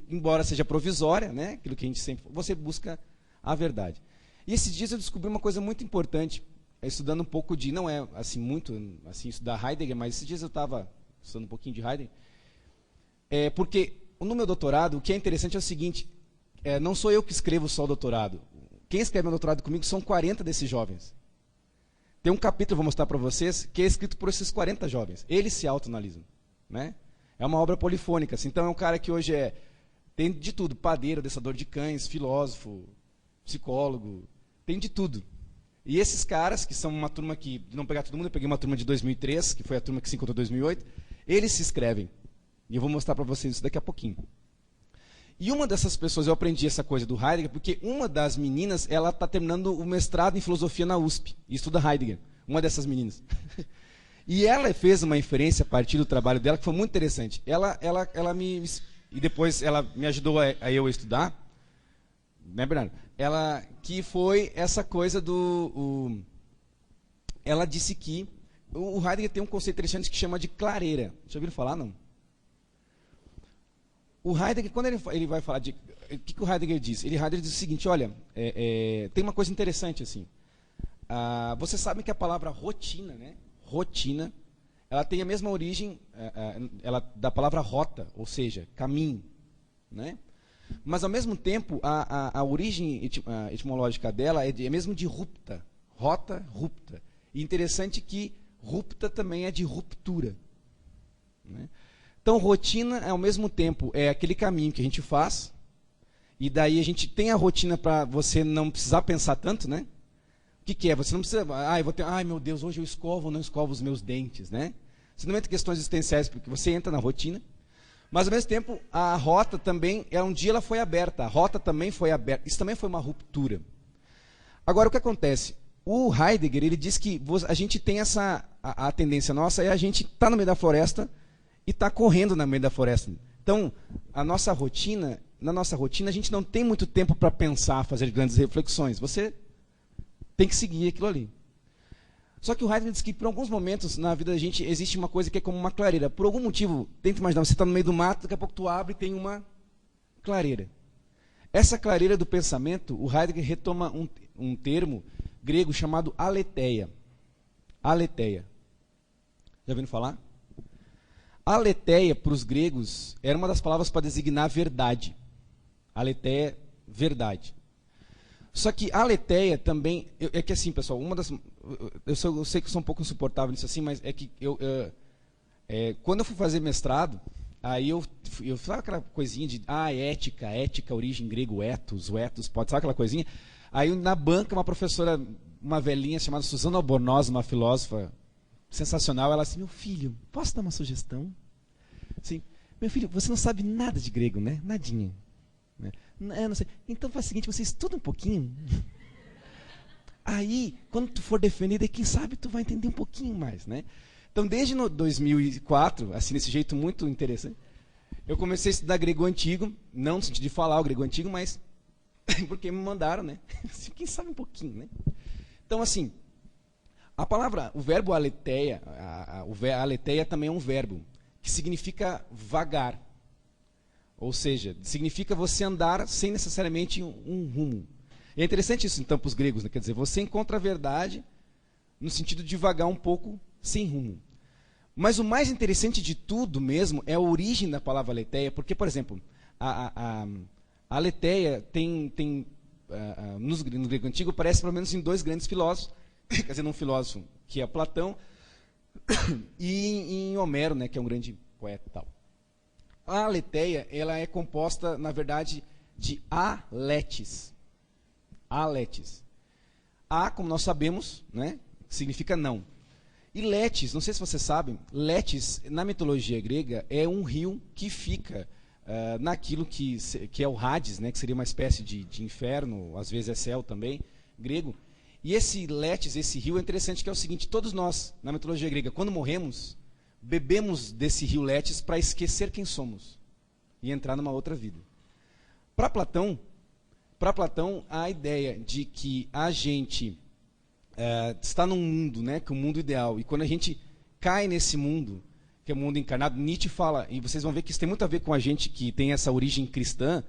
Embora seja provisória, né? Aquilo que a gente sempre... Você busca a verdade. E esses dias eu descobri uma coisa muito importante, estudando um pouco de... Não é assim muito assim estudar Heidegger, mas esses dias eu estava estudando um pouquinho de Heidegger. Porque no meu doutorado, o que é interessante é o seguinte, não sou eu que escrevo só o doutorado. Quem escreve meu doutorado comigo são 40 desses jovens. Tem um capítulo, vou mostrar para vocês, que é escrito por esses 40 jovens. Eles se autoanalisam, né? É uma obra polifônica. Assim. Então é um cara que hoje tem de tudo. Padeiro, adestrador de cães, filósofo, psicólogo, tem de tudo. E esses caras, que são uma turma que, não pegar todo mundo, eu peguei uma turma de 2003, que foi a turma que se encontrou em 2008, eles se inscrevem. E eu vou mostrar para vocês isso daqui a pouquinho. E uma dessas pessoas, eu aprendi essa coisa do Heidegger, porque uma das meninas, ela está terminando o mestrado em filosofia na USP, e estuda Heidegger, uma dessas meninas. E ela fez uma inferência a partir do trabalho dela, que foi muito interessante. E depois ela me ajudou a eu estudar, né, Bernardo? Que foi essa coisa ela disse que o Heidegger tem um conceito interessante que chama de clareira. Já ouviram falar, não? O Heidegger, quando ele vai falar de... O que o Heidegger diz? Heidegger diz o seguinte, olha, tem uma coisa interessante assim. Vocês sabem que a palavra rotina, né? Rotina, ela tem a mesma origem da palavra rota, ou seja, caminho, né? Mas, ao mesmo tempo, a origem etimológica dela é mesmo de rupta. Rota, rupta. E interessante que rupta também é de ruptura, né? Então, rotina, ao mesmo tempo, é aquele caminho que a gente faz, e daí a gente tem a rotina para você não precisar pensar tanto, né? O que é? Você não precisa... Ai, meu Deus, hoje eu escovo ou não escovo os meus dentes, né? Você não entra em questões existenciais, porque você entra na rotina. Mas, ao mesmo tempo, a rota também... Um dia ela foi aberta. A rota também foi aberta. Isso também foi uma ruptura. Agora, o que acontece? O Heidegger, ele diz que a gente tem a tendência nossa é a gente estar no meio da floresta e estar correndo no meio da floresta. Então, na nossa rotina, a gente não tem muito tempo para pensar, fazer grandes reflexões. Você tem que seguir aquilo ali. Só que o Heidegger diz que, por alguns momentos na vida da gente, existe uma coisa que é como uma clareira. Por algum motivo, tenta imaginar, você está no meio do mato, daqui a pouco tu abre e tem uma clareira. Essa clareira do pensamento, o Heidegger retoma um termo grego chamado aletheia. Aletheia. Já ouviram falar? Aletheia, para os gregos, era uma das palavras para designar verdade. Aletheia, verdade. Só que a aletheia também... É que assim, pessoal, eu sei que eu sou um pouco insuportável nisso assim, mas é que quando eu fui fazer mestrado, aí eu sabe aquela coisinha de ética, origem grego, ethos, pode, sabe aquela coisinha? Aí na banca, uma professora, uma velhinha chamada Susana Albornoz, uma filósofa sensacional, ela assim, meu filho, posso dar uma sugestão? Assim, meu filho, você não sabe nada de grego, né? Nadinha. Não sei. Então faz o seguinte, você estuda um pouquinho. Aí, quando tu for defender, quem sabe tu vai entender um pouquinho mais, né? Então, desde 2004, assim, desse jeito muito interessante, eu comecei a estudar grego antigo, não no sentido de falar o grego antigo, mas porque me mandaram, né? Quem sabe um pouquinho, né? Então, assim, o verbo aletheia, aletheia também é um verbo que significa vagar. Ou seja, significa você andar sem necessariamente um rumo. E é interessante isso, então, para os gregos, né? Quer dizer, você encontra a verdade no sentido de vagar um pouco sem rumo. Mas o mais interessante de tudo mesmo é a origem da palavra aletheia, porque, por exemplo, a aletheia no grego antigo aparece pelo menos em dois grandes filósofos, quer dizer, num filósofo que é Platão e em Homero, né, que é um grande poeta e tal. A aletheia, ela é composta, na verdade, de aletes. Aletes. A, como nós sabemos, né, significa não. E letes, não sei se vocês sabem, letes, na mitologia grega, é um rio que fica naquilo que é o Hades, né, que seria uma espécie de inferno, às vezes é céu também, grego. E esse letes, esse rio, é interessante que é o seguinte, todos nós, na mitologia grega, quando morremos, bebemos desse rio letes para esquecer quem somos e entrar numa outra vida. Para Platão, a ideia de que a gente está num mundo, né, que é o mundo ideal, e quando a gente cai nesse mundo, que é o mundo encarnado, Nietzsche fala, e vocês vão ver que isso tem muito a ver com a gente que tem essa origem cristã,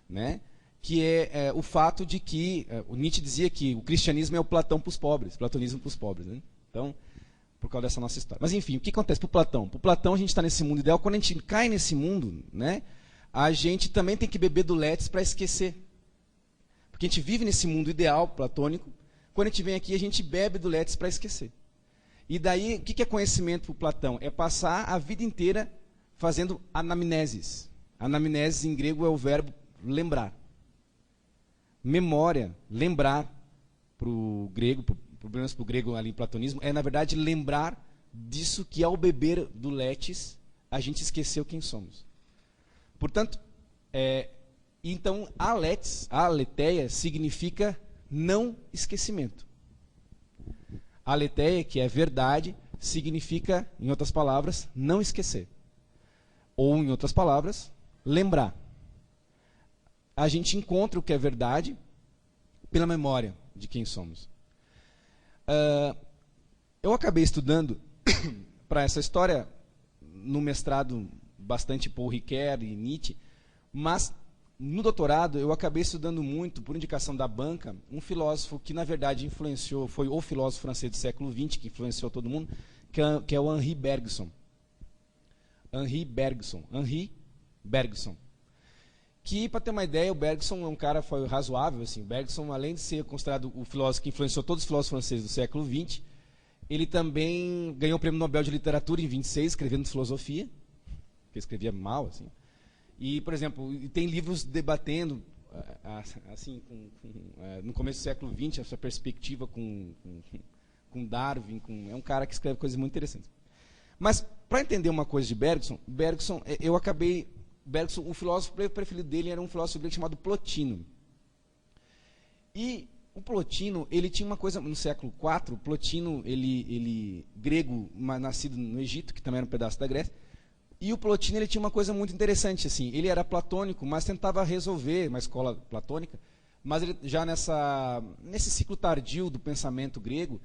né, que é o fato de que, o Nietzsche dizia que o cristianismo é o Platão para os pobres, platonismo para os pobres, né? Então, por causa dessa nossa história. Mas enfim, o que acontece para o Platão? Para o Platão a gente está nesse mundo ideal, quando a gente cai nesse mundo, né, a gente também tem que beber do letes para esquecer. Porque a gente vive nesse mundo ideal, platônico, quando a gente vem aqui, a gente bebe do letes para esquecer. E daí, o que é conhecimento para o Platão? É passar a vida inteira fazendo anamneses. Anamneses em grego é o verbo lembrar. Memória, lembrar, para o grego, pelo menos para o grego ali, platonismo, é na verdade lembrar disso que ao beber do letes, a gente esqueceu quem somos. Portanto, então, a aletheia significa não esquecimento. A aletheia, que é verdade, significa, em outras palavras, não esquecer. Ou, em outras palavras, lembrar. A gente encontra o que é verdade pela memória de quem somos. Eu acabei estudando para essa história no mestrado bastante Paul Ricoeur e Nietzsche, mas no doutorado eu acabei estudando muito, por indicação da banca, um filósofo que na verdade influenciou, foi o filósofo francês do século XX, que influenciou todo mundo, que é o Henri Bergson. Henri Bergson. Que, para ter uma ideia, o Bergson é um cara foi razoável. Assim. O Bergson, além de ser considerado o filósofo que influenciou todos os filósofos franceses do século XX, ele também ganhou o Prêmio Nobel de Literatura em 26, escrevendo filosofia, que escrevia mal, assim. E, por exemplo, tem livros debatendo, assim, no começo do século XX, essa perspectiva com Darwin. É um cara que escreve coisas muito interessantes. Mas, para entender uma coisa de Bergson, o filósofo preferido dele era um filósofo grego chamado Plotino. E o Plotino, ele tinha uma coisa, no século IV, Plotino, ele grego, nascido no Egito, que também era um pedaço da Grécia, e o Plotino, ele tinha uma coisa muito interessante, assim, ele era platônico, mas tentava resolver, uma escola platônica, mas ele, já nesse ciclo tardio do pensamento grego,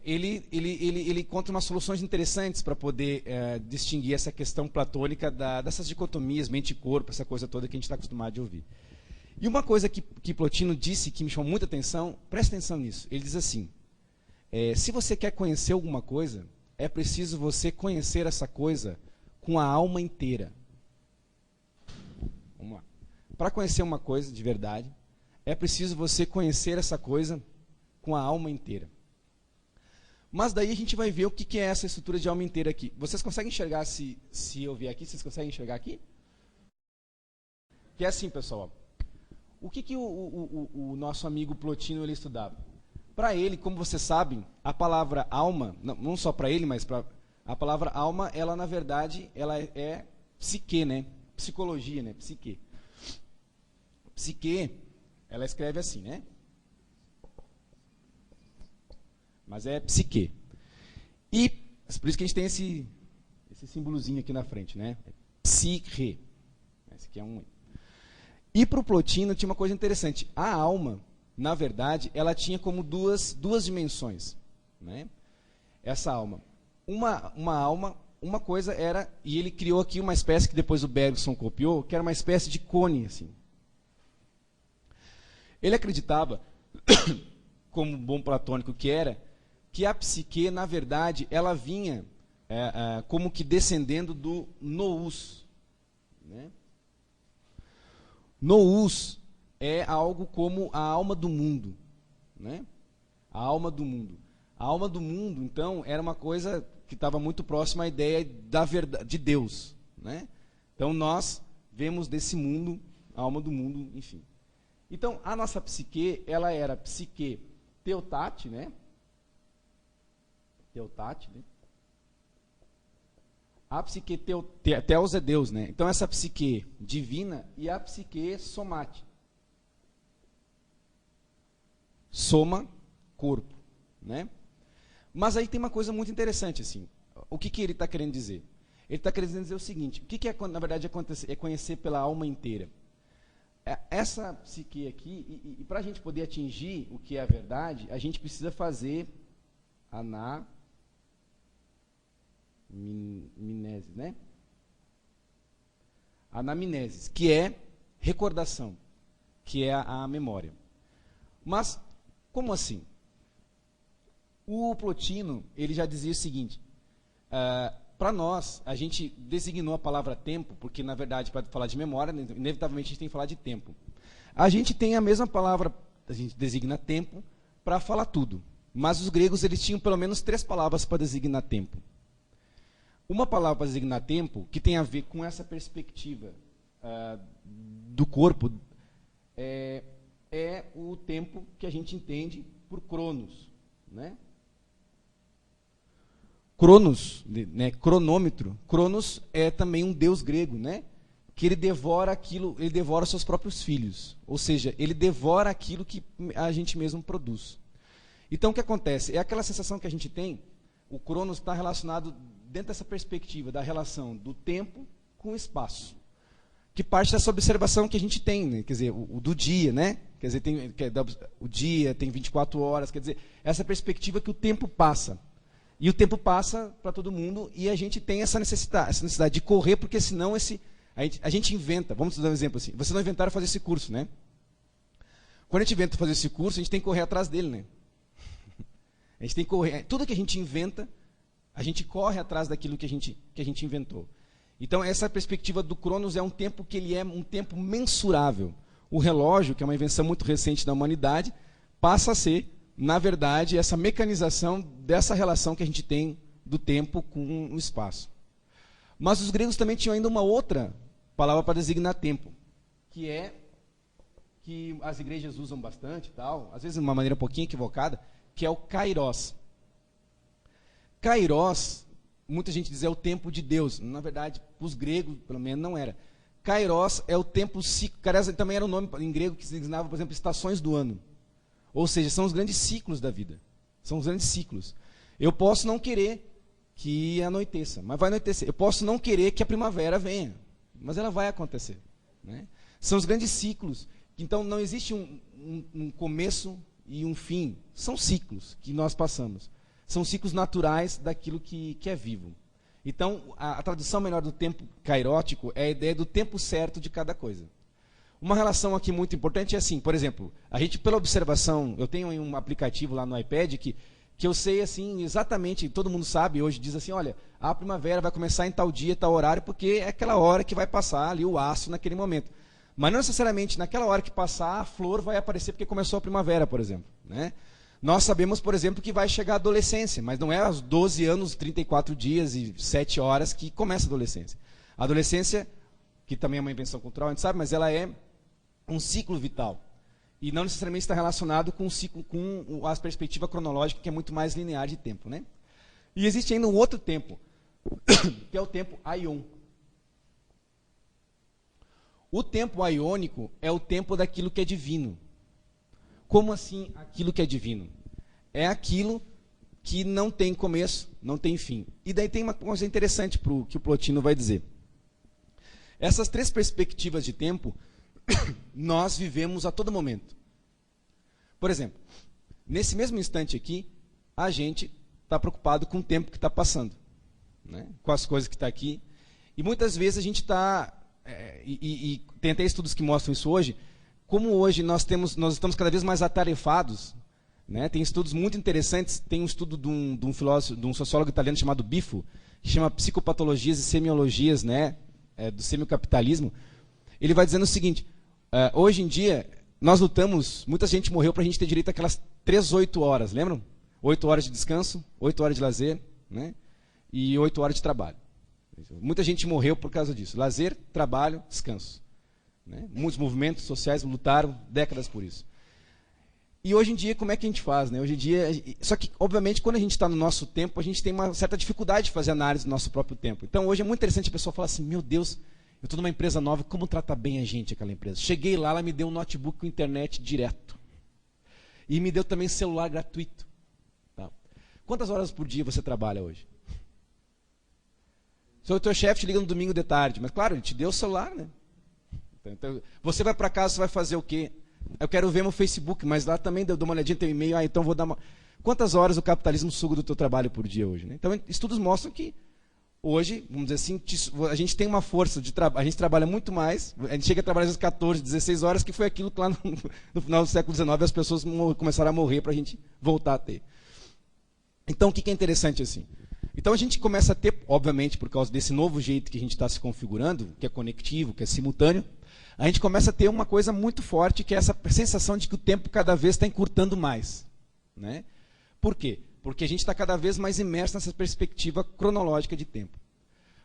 ele encontra umas soluções interessantes para poder distinguir essa questão platônica dessas dicotomias, mente e corpo, essa coisa toda que a gente está acostumado a ouvir. E uma coisa que Plotino disse, que me chamou muita atenção, presta atenção nisso, ele diz assim, se você quer conhecer alguma coisa, é preciso você conhecer essa coisa com a alma inteira. Vamos lá. Para conhecer uma coisa de verdade, é preciso você conhecer essa coisa com a alma inteira. Mas daí a gente vai ver o que é essa estrutura de alma inteira aqui. Vocês conseguem enxergar, se eu vier aqui, vocês conseguem enxergar aqui? Que é assim, pessoal. O que o nosso amigo Plotino ele estudava? Para ele, como vocês sabem, a palavra alma, não só para ele, mas a palavra alma, ela na verdade, ela é psique, né? Psicologia, né? Psique. Psique, ela escreve assim, né? Mas é psique. E por isso que a gente tem esse símbolozinho aqui na frente, né? Psique. Esse aqui é um. E para o Plotino tinha uma coisa interessante. A alma, na verdade, ela tinha como duas dimensões, né? Essa alma. Uma alma, uma coisa era, e ele criou aqui uma espécie que depois o Bergson copiou, que era uma espécie de cone, assim. Ele acreditava, como bom platônico que era, que a psique, na verdade, ela vinha como que descendendo do nous. Né? Nous é algo como a alma do mundo. Né? A alma do mundo. A alma do mundo, então, era uma coisa que estava muito próxima à ideia da verdade, de Deus. Né? Então, nós vemos desse mundo, a alma do mundo, enfim. Então, a nossa psique, ela era psique teotate, né? Teotate, né? A psique teos é Deus, né? Então, essa psique divina e a psique somate. Soma, corpo, né? Mas aí tem uma coisa muito interessante, assim. O que ele está querendo dizer? Ele está querendo dizer o seguinte: o que é, na verdade, é conhecer pela alma inteira? Essa psique aqui, e para a gente poder atingir o que é a verdade, a gente precisa fazer anamnese, né? Anamnese, que é recordação, que é a memória. Mas, como assim? O Plotino, ele já dizia o seguinte, para nós, a gente designou a palavra tempo, porque, na verdade, para falar de memória, inevitavelmente a gente tem que falar de tempo. A gente tem a mesma palavra, a gente designa tempo, para falar tudo. Mas os gregos, eles tinham pelo menos 3 palavras para designar tempo. Uma palavra para designar tempo, que tem a ver com essa perspectiva do corpo, é o tempo que a gente entende por cronos, né? Cronos, né, cronômetro. Cronos é também um deus grego, né? Que ele devora aquilo, ele devora seus próprios filhos. Ou seja, ele devora aquilo que a gente mesmo produz. Então, o que acontece? É aquela sensação que a gente tem, o Cronos está relacionado dentro dessa perspectiva da relação do tempo com o espaço. Que parte dessa observação que a gente tem, né? Quer dizer, o do dia, né? Quer dizer, o dia tem 24 horas, quer dizer, essa perspectiva que o tempo passa. E o tempo passa para todo mundo e a gente tem essa necessidade de correr, porque senão a gente inventa. Vamos dar um exemplo assim. Vocês não inventaram fazer esse curso, né? Quando a gente inventa fazer esse curso, a gente tem que correr atrás dele, né? A gente tem que correr. Tudo que a gente inventa, a gente corre atrás daquilo que a gente inventou. Então, essa perspectiva do Cronos é um tempo que ele é um tempo mensurável. O relógio, que é uma invenção muito recente da humanidade, passa a ser, na verdade, essa mecanização dessa relação que a gente tem do tempo com o espaço. Mas os gregos também tinham ainda uma outra palavra para designar tempo, que as igrejas usam bastante, tal, às vezes de uma maneira um pouquinho equivocada, que é o kairos. Kairos, muita gente diz, é o tempo de Deus. Na verdade, para os gregos, pelo menos, não era. Kairos é o tempo cíclico. Kairos também era um nome em grego que se designava, por exemplo, estações do ano. Ou seja, são os grandes ciclos da vida. São os grandes ciclos. Eu posso não querer que anoiteça, mas vai anoitecer. Eu posso não querer que a primavera venha, mas ela vai acontecer. Né? São os grandes ciclos. Então, não existe um começo e um fim. São ciclos que nós passamos. São ciclos naturais daquilo que é vivo. Então, a tradução melhor do tempo kairótico é a ideia do tempo certo de cada coisa. Uma relação aqui muito importante é assim, por exemplo, a gente, pela observação, eu tenho um aplicativo lá no iPad que eu sei assim, exatamente, todo mundo sabe, hoje diz assim, olha, a primavera vai começar em tal dia, tal horário, porque é aquela hora que vai passar ali o aço naquele momento. Mas não necessariamente naquela hora que passar, a flor vai aparecer porque começou a primavera, por exemplo. Né? Nós sabemos, por exemplo, que vai chegar a adolescência, mas não é aos 12 anos, 34 dias e 7 horas que começa a adolescência. A adolescência, que também é uma invenção cultural, a gente sabe, mas ela é um ciclo vital. E não necessariamente está relacionado com o ciclo, com a perspectiva cronológica, que é muito mais linear de tempo. Né? E existe ainda um outro tempo, que é o tempo aion. O tempo aiônico é o tempo daquilo que é divino. Como assim aquilo que é divino? É aquilo que não tem começo, não tem fim. E daí tem uma coisa interessante que o Plotino vai dizer. Essas 3 perspectivas de tempo, nós vivemos a todo momento. Por exemplo, nesse mesmo instante aqui, a gente está preocupado com o tempo que está passando, né? Com as coisas que estão aqui. E muitas vezes a gente está... E tem até estudos que mostram isso hoje, como hoje nós estamos cada vez mais atarefados, né? Tem estudos muito interessantes. Tem um estudo de um filósofo, de um sociólogo italiano chamado Bifo, que chama Psicopatologias e Semiologias, né, do Semiocapitalismo. Ele vai dizendo o seguinte: hoje em dia, nós lutamos, muita gente morreu para a gente ter direito àquelas 8 horas, lembram? 8 horas de descanso, 8 horas de lazer, né, e 8 horas de trabalho. Muita gente morreu por causa disso. Lazer, trabalho, descanso. Né? Muitos movimentos sociais lutaram décadas por isso. E hoje em dia, como é que a gente faz? Né? Hoje em dia, só que, obviamente, quando a gente está no nosso tempo, a gente tem uma certa dificuldade de fazer análise do nosso próprio tempo. Então, hoje é muito interessante a pessoa falar assim: meu Deus, eu estou numa empresa nova, como trata bem a gente aquela empresa? Cheguei lá, ela me deu um notebook com internet direto. E me deu também celular gratuito. Tá? Quantas horas por dia você trabalha hoje? O teu chefe te liga no domingo de tarde, mas claro, ele te deu o celular, né? Então, você vai para casa, você vai fazer o quê? Eu quero ver meu Facebook, mas lá também dou uma olhadinha, tem um e-mail, então vou dar uma... Quantas horas o capitalismo suga do teu trabalho por dia hoje? Né? Então, estudos mostram que hoje, vamos dizer assim, a gente tem uma força de trabalho, a gente trabalha muito mais, a gente chega a trabalhar às 14, 16 horas, que foi aquilo que lá no final do século XIX as pessoas começaram a morrer para a gente voltar a ter. Então, o que é interessante assim? Então a gente começa a ter, obviamente, por causa desse novo jeito que a gente está se configurando, que é conectivo, que é simultâneo, a gente começa a ter uma coisa muito forte, que é essa sensação de que o tempo cada vez está encurtando mais. Né? Por quê? Porque a gente está cada vez mais imerso nessa perspectiva cronológica de tempo.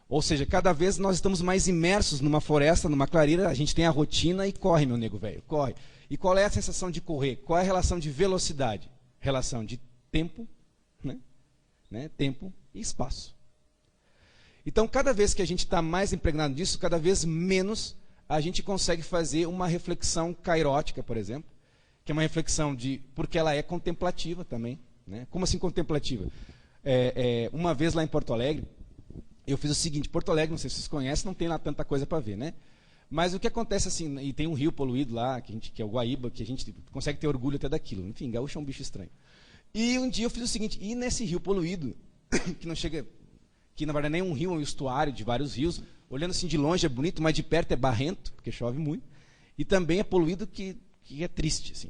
Ou seja, cada vez nós estamos mais imersos numa floresta, numa clareira, a gente tem a rotina e corre, meu nego velho, corre. E qual é a sensação de correr? Qual é a relação de velocidade? Relação de tempo, né? Tempo e espaço. Então, cada vez que a gente está mais impregnado disso, cada vez menos a gente consegue fazer uma reflexão kairótica, por exemplo, que é uma reflexão porque ela é contemplativa também. Né? Como assim contemplativa? Uma vez lá em Porto Alegre, eu fiz o seguinte: Porto Alegre, não sei se vocês conhecem, não tem lá tanta coisa para ver, né? Mas o que acontece assim, e tem um rio poluído lá, que é o Guaíba, que a gente consegue ter orgulho até daquilo. Enfim, gaúcho é um bicho estranho. E um dia eu fiz o seguinte: e nesse rio poluído, que não chega, que na verdade nem um rio, é um estuário de vários rios, olhando assim de longe é bonito, mas de perto é barrento, porque chove muito, e também é poluído que é triste, assim.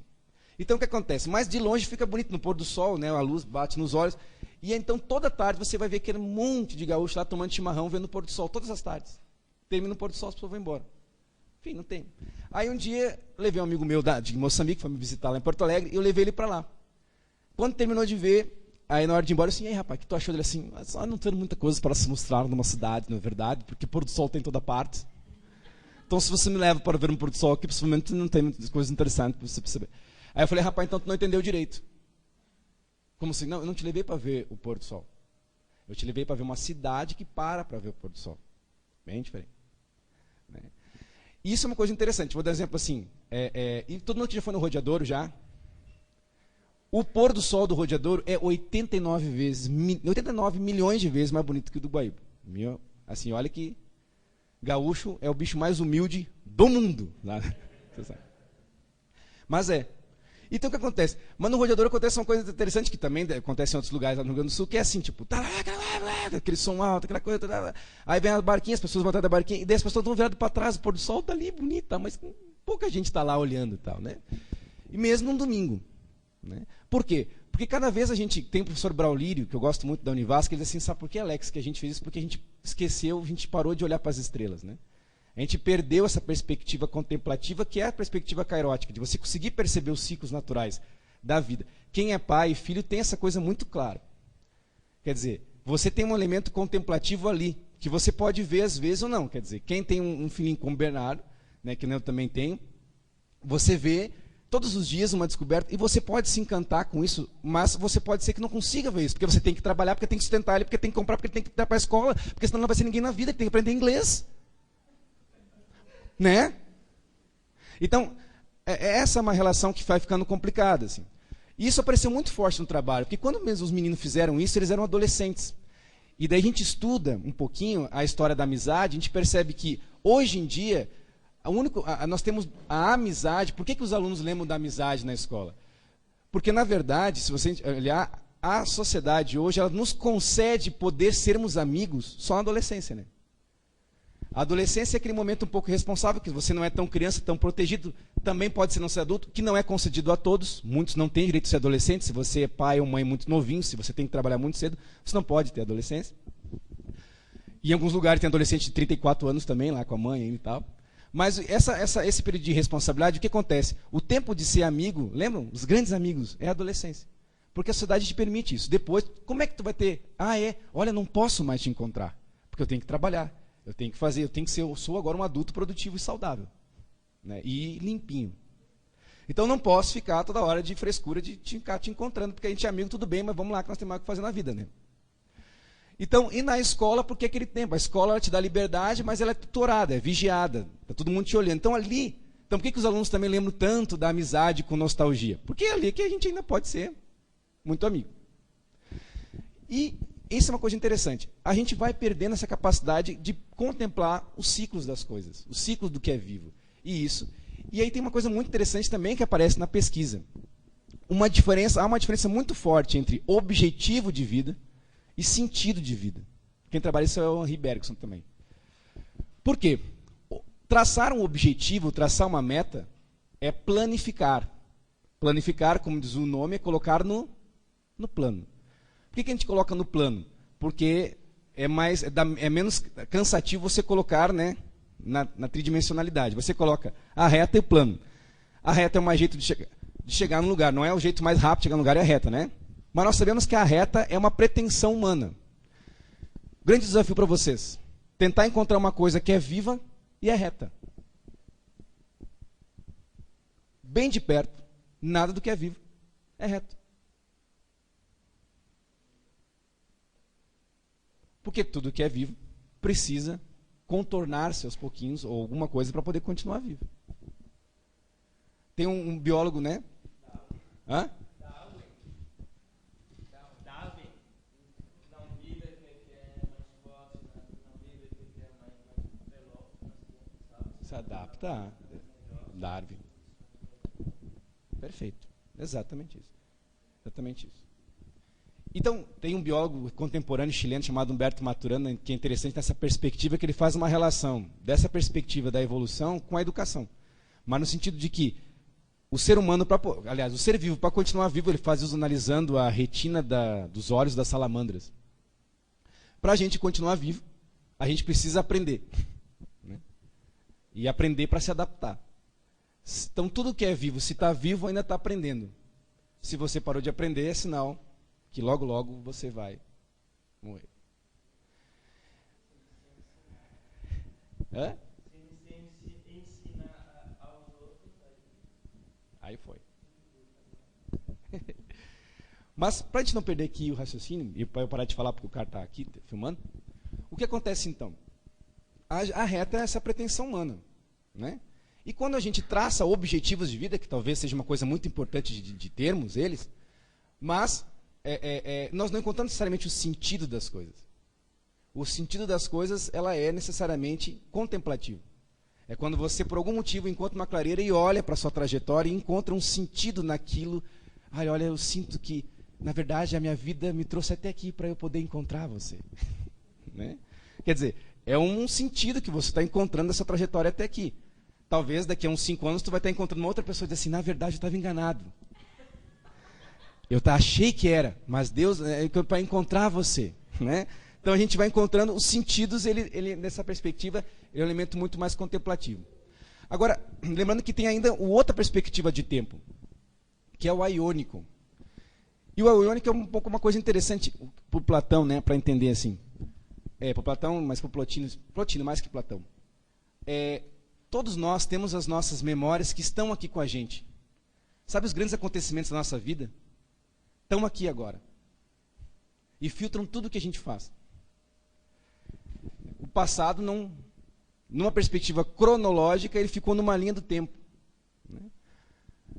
Então o que acontece? Mas de longe fica bonito no pôr do sol, né? A luz bate nos olhos, e então toda tarde você vai ver aquele monte de gaúcho lá tomando chimarrão, vendo o pôr do sol, todas as tardes. Termina o pôr do sol, as pessoas vão embora. Enfim, não tem. Aí um dia, levei um amigo meu de Moçambique, foi me visitar lá em Porto Alegre, e eu levei ele para lá. Quando terminou de ver, aí na hora de ir embora, eu assim: e aí rapaz, o que tu achou dele? Assim, só não tem muita coisa para se mostrar numa cidade, não é verdade? Porque pôr do sol tem em toda parte. Então se você me leva para ver um pôr do sol aqui, possivelmente não tem muitas coisas interessantes para você perceber. Aí eu falei: rapaz, então tu não entendeu direito. Como assim? Não, eu não te levei para ver o pôr do sol. Eu te levei para ver uma cidade que para ver o pôr do sol. Bem diferente. Né? E isso é uma coisa interessante. Vou dar um exemplo assim. E todo mundo que já foi no Rodeadouro já... O pôr do sol do Rodeadouro é 89 milhões de vezes mais bonito que o do Guaíba. Assim, olha que gaúcho é o bicho mais humilde do mundo. Mas Então o que acontece? Mas no Rodeadouro acontece uma coisa interessante, que também acontece em outros lugares lá no Rio Grande do Sul, que é assim, tipo, aquele som alto, aquela coisa. Aí vem as barquinhas, as pessoas vão atrás da barquinha, e daí as pessoas estão viradas para trás, o pôr do sol está ali, bonito, mas pouca gente está lá olhando e tal, né? E mesmo num domingo. Né? Por quê? Porque cada vez a gente tem o professor Braulírio, que eu gosto muito da Univasc, ele diz assim: sabe por que, Alex, que a gente fez isso? Porque a gente esqueceu, a gente parou de olhar para as estrelas. Né? A gente perdeu essa perspectiva contemplativa, que é a perspectiva kairótica, de você conseguir perceber os ciclos naturais da vida. Quem é pai e filho tem essa coisa muito clara. Quer dizer, você tem um elemento contemplativo ali, que você pode ver às vezes ou não. Quer dizer, quem tem um filhinho como o Bernardo, né, que eu também tenho, você vê todos os dias uma descoberta, e você pode se encantar com isso, mas você pode ser que não consiga ver isso, porque você tem que trabalhar, porque tem que sustentar ele, porque tem que comprar, porque tem que ir para a escola, porque senão não vai ser ninguém na vida, que tem que aprender inglês. Né? Então, essa é uma relação que vai ficando complicada. Assim. E isso apareceu muito forte no trabalho, porque quando mesmo os meninos fizeram isso, eles eram adolescentes. E daí a gente estuda um pouquinho a história da amizade, a gente percebe que, hoje em dia, nós temos a amizade. Por que os alunos lembram da amizade na escola? Porque, na verdade, se você olhar, a sociedade hoje ela nos concede poder sermos amigos só na adolescência. Né? A adolescência é aquele momento um pouco irresponsável, que você não é tão criança, tão protegido, também pode ser não ser adulto, que não é concedido a todos, muitos não têm direito de ser adolescente, se você é pai ou mãe muito novinho, se você tem que trabalhar muito cedo, você não pode ter adolescência. E em alguns lugares tem adolescente de 34 anos também, lá com a mãe e tal. Mas esse período de responsabilidade, o que acontece? O tempo de ser amigo, lembram? Os grandes amigos, é a adolescência. Porque a sociedade te permite isso. Depois, como é que tu vai ter? Olha, não posso mais te encontrar, porque eu tenho que trabalhar. Eu tenho que fazer, eu sou agora um adulto produtivo e saudável, né? E limpinho. Então não posso ficar toda hora de frescura de ficar te encontrando, porque a gente é amigo, tudo bem, mas vamos lá que nós temos mais o que fazer na vida, né? Então, e na escola, porque aquele tempo? A escola ela te dá liberdade, mas ela é tutorada, é vigiada, está todo mundo te olhando. Então por que os alunos também lembram tanto da amizade com nostalgia? Porque é ali que a gente ainda pode ser muito amigo. E isso é uma coisa interessante. A gente vai perdendo essa capacidade de contemplar os ciclos das coisas, os ciclos do que é vivo. E aí tem uma coisa muito interessante também que aparece na pesquisa. Há uma diferença muito forte entre objetivo de vida e sentido de vida. Quem trabalha isso é o Henri Bergson também. Por quê? Traçar um objetivo, traçar uma meta, é planificar. Planificar, como diz o nome, é colocar no plano. Por que a gente coloca no plano? Porque é menos cansativo você colocar, né, na tridimensionalidade. Você coloca a reta e o plano. A reta é o mais jeito de chegar no lugar. Não é o jeito mais rápido de chegar no lugar, é a reta, né? Mas nós sabemos que a reta é uma pretensão humana. Grande desafio para vocês. Tentar encontrar uma coisa que é viva e é reta. Bem de perto, nada do que é vivo é reto. Porque tudo que é vivo precisa contornar-se aos pouquinhos ou alguma coisa para poder continuar vivo. Tem um biólogo, né? Hã? Se adapta. Darwin. Perfeito. Exatamente isso. Exatamente isso. Então, tem um biólogo contemporâneo chileno chamado Humberto Maturana, que é interessante nessa perspectiva, que ele faz uma relação dessa perspectiva da evolução com a educação. Mas no sentido de que o ser humano, o ser vivo, para continuar vivo, ele faz isso analisando a retina dos olhos das salamandras. Para a gente continuar vivo, a gente precisa aprender. Né? E aprender para se adaptar. Então, tudo que é vivo, se está vivo, ainda está aprendendo. Se você parou de aprender, é sinal que logo, logo você vai morrer. Hã? Aí foi. Mas, para a gente não perder aqui o raciocínio, e para eu parar de falar porque o cara está aqui filmando, o que acontece então? A reta é essa pretensão humana. Né? E quando a gente traça objetivos de vida, que talvez seja uma coisa muito importante de termos eles, mas nós não encontramos necessariamente o sentido das coisas. O sentido das coisas ela é necessariamente contemplativo. É quando você, por algum motivo, encontra uma clareira e olha para a sua trajetória e encontra um sentido naquilo. Olha, eu sinto que, na verdade, a minha vida me trouxe até aqui para eu poder encontrar você. Né? Quer dizer, é um sentido que você está encontrando nessa trajetória até aqui. Talvez daqui a uns 5 anos tu vai estar encontrando uma outra pessoa e dizer assim, na verdade eu estava enganado. Eu achei que era, mas Deus é para encontrar você. Né? Então a gente vai encontrando os sentidos, ele nessa perspectiva, ele é um elemento muito mais contemplativo. Agora, lembrando que tem ainda outra perspectiva de tempo, que é o aiônico. E o aiônico é um pouco uma coisa interessante para o Platão, né, para entender assim. Para o Platão, mas para o Plotino mais que Platão. Todos nós temos as nossas memórias que estão aqui com a gente. Sabe os grandes acontecimentos da nossa vida? Estão aqui agora. E filtram tudo o que a gente faz. O passado, numa perspectiva cronológica, ele ficou numa linha do tempo. Né?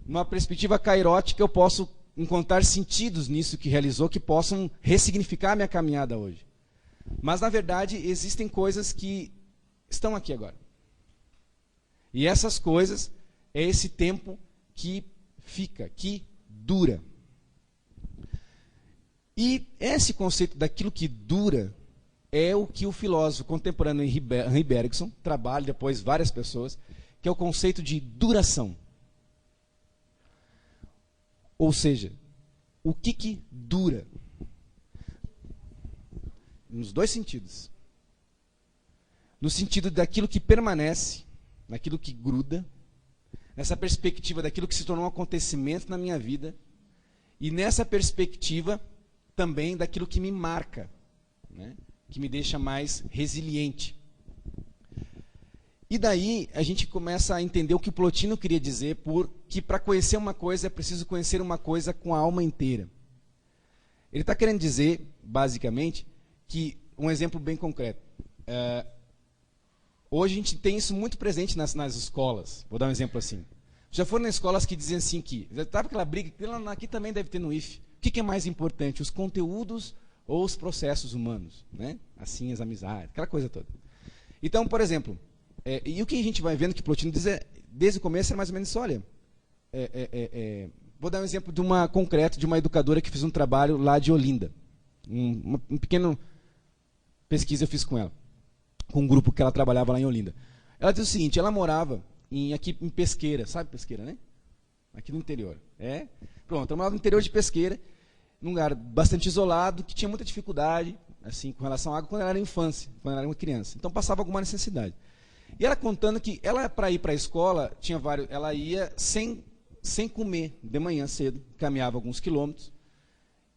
Numa perspectiva cairótica, eu posso encontrar sentidos nisso que realizou, que possam ressignificar a minha caminhada hoje. Mas, na verdade, existem coisas que estão aqui agora. E essas coisas é esse tempo que fica, que dura. E esse conceito daquilo que dura é o que o filósofo contemporâneo Henri Bergson trabalha, depois várias pessoas, que é o conceito de duração. Ou seja, o que dura? Nos dois sentidos. No sentido daquilo que permanece, naquilo que gruda, nessa perspectiva daquilo que se tornou um acontecimento na minha vida, e nessa perspectiva também daquilo que me marca, né? Que me deixa mais resiliente. E daí a gente começa a entender o que o Plotino queria dizer, que para conhecer uma coisa é preciso conhecer uma coisa com a alma inteira. Ele está querendo dizer, basicamente, que, um exemplo bem concreto, hoje a gente tem isso muito presente nas escolas. Vou dar um exemplo assim. Já foram nas escolas que dizem assim que, sabe aquela briga que aqui também deve ter no IF? O que é mais importante, os conteúdos ou os processos humanos? Né? Assim, as amizades, aquela coisa toda. Então, por exemplo, e o que a gente vai vendo que Plotino diz desde o começo é mais ou menos isso, olha, vou dar um exemplo concreto de uma educadora que fez um trabalho lá de Olinda. Um pequeno pesquisa eu fiz com ela, com um grupo que ela trabalhava lá em Olinda. Ela diz o seguinte, ela morava aqui em Pesqueira, sabe Pesqueira, né? Aqui no interior. Pronto, ela morava no interior de Pesqueira, num lugar bastante isolado, que tinha muita dificuldade assim, com relação à água quando ela era infância, quando ela era uma criança. Então passava alguma necessidade. E ela contando que ela, para ir para a escola, ela ia sem comer, de manhã cedo, caminhava alguns quilômetros,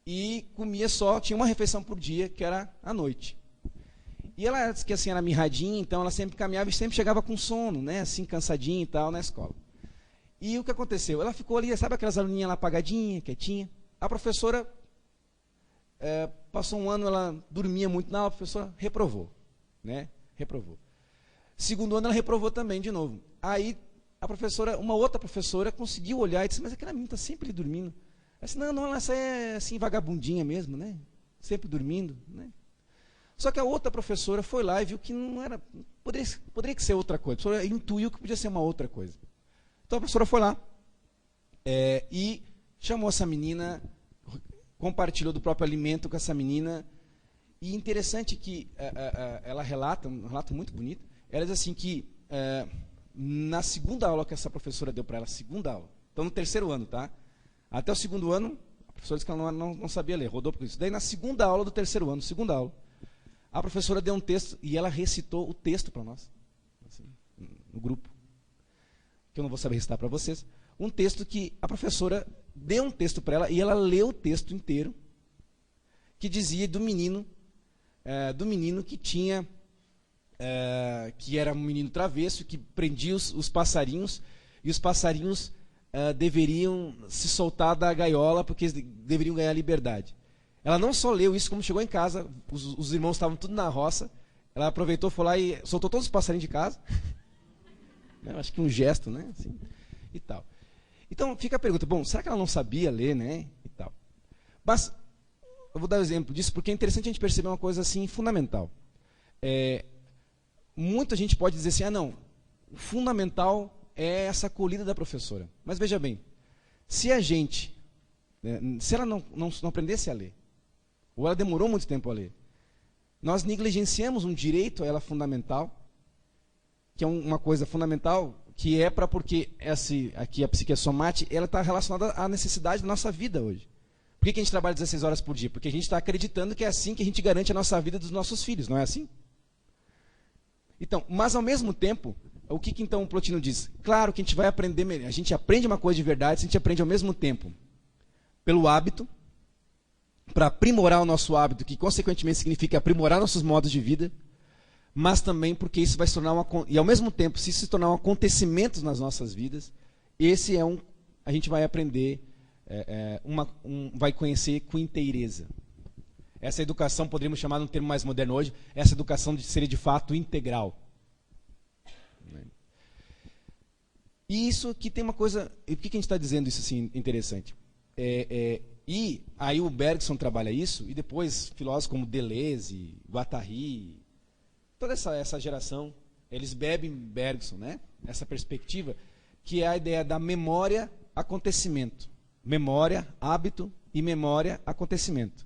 e comia tinha uma refeição por dia, que era à noite. E ela disse que assim, era mirradinha, então ela sempre caminhava e sempre chegava com sono, né, assim, cansadinha e tal, na escola. E o que aconteceu? Ela ficou ali, sabe aquelas aluninhas lá apagadinha, quietinha? A professora, passou um ano, ela dormia muito, não, a professora reprovou, né, reprovou. Segundo ano ela reprovou também, de novo. Aí a professora, uma outra professora, conseguiu olhar e disse, mas aquela menina está sempre dormindo. Ela disse, não, essa é assim, vagabundinha mesmo, né? Sempre dormindo, né? Só que a outra professora foi lá e viu que não era, poderia ser outra coisa. A professora intuiu que podia ser uma outra coisa. Então a professora foi lá e chamou essa menina, compartilhou do próprio alimento com essa menina. E interessante que ela relata, um relato muito bonito, ela diz assim que na segunda aula que essa professora deu para ela, segunda aula, então no terceiro ano, tá? Até o segundo ano, a professora disse que ela não sabia ler, rodou por isso. Daí na segunda aula do terceiro ano, segunda aula, a professora deu um texto e ela recitou o texto para nós, assim, no grupo, que eu não vou saber recitar para vocês, um texto que a professora deu um texto para ela e ela leu o texto inteiro, que dizia do menino que tinha, que era um menino travesso, que prendia os passarinhos, e os passarinhos deveriam se soltar da gaiola, porque eles deveriam ganhar liberdade. Ela não só leu isso, como chegou em casa, os irmãos estavam tudo na roça, ela aproveitou, foi lá e soltou todos os passarinhos de casa. Acho que um gesto, né? Assim, e tal. Então fica a pergunta, bom, será que ela não sabia ler, né? E tal. Mas eu vou dar um exemplo disso, porque é interessante a gente perceber uma coisa assim fundamental. Muita gente pode dizer assim, não, o fundamental é essa acolhida da professora. Mas veja bem, se ela não aprendesse a ler, ou ela demorou muito tempo a ler, nós negligenciamos um direito a ela fundamental, que é uma coisa fundamental, que é porque aqui a psique somate, ela está relacionada à necessidade da nossa vida hoje. Por que a gente trabalha 16 horas por dia? Porque a gente está acreditando que é assim que a gente garante a nossa vida dos nossos filhos, não é assim? Então, mas ao mesmo tempo, o que então o Plotino diz? Claro que a gente vai aprender, a gente aprende uma coisa de verdade, a gente aprende ao mesmo tempo pelo hábito, para aprimorar o nosso hábito, que consequentemente significa aprimorar nossos modos de vida, mas também porque isso vai se tornar e ao mesmo tempo, se isso se tornar um acontecimento nas nossas vidas, a gente vai aprender, vai conhecer com inteireza. Essa educação, poderíamos chamar num termo mais moderno hoje, essa educação seria de fato integral. E isso aqui tem uma coisa, por que a gente está dizendo isso assim interessante? E aí o Bergson trabalha isso, e depois filósofos como Deleuze, Guattari, toda essa geração, eles bebem Bergson, né? Essa perspectiva, que é a ideia da memória-acontecimento. Memória, hábito, e memória, acontecimento.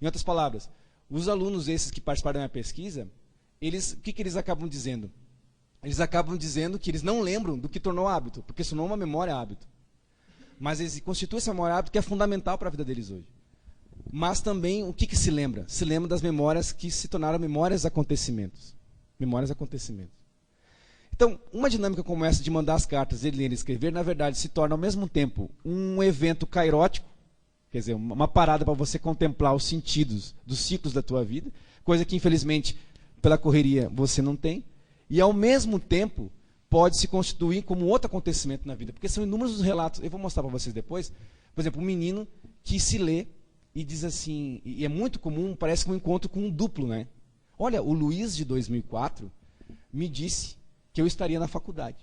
Em outras palavras, Os alunos esses que participaram da minha pesquisa, o que eles acabam dizendo? Eles acabam dizendo que eles não lembram do que tornou hábito, porque isso não é uma memória hábito. Mas eles constituem essa memória hábito que é fundamental para a vida deles hoje. Mas também, o que se lembra? Se lembra das memórias que se tornaram memórias acontecimentos. Memórias acontecimentos. Então, uma dinâmica como essa de mandar as cartas, de ler e escrever, na verdade, se torna ao mesmo tempo um evento cairótico, quer dizer, uma parada para você contemplar os sentidos dos ciclos da tua vida, coisa que, infelizmente, pela correria, você não tem. E, ao mesmo tempo, pode se constituir como outro acontecimento na vida. Porque são inúmeros os relatos, eu vou mostrar para vocês depois, por exemplo, um menino que se lê e diz assim, e é muito comum, parece que um encontro com um duplo, né? Olha, o Luiz de 2004 me disse que eu estaria na faculdade.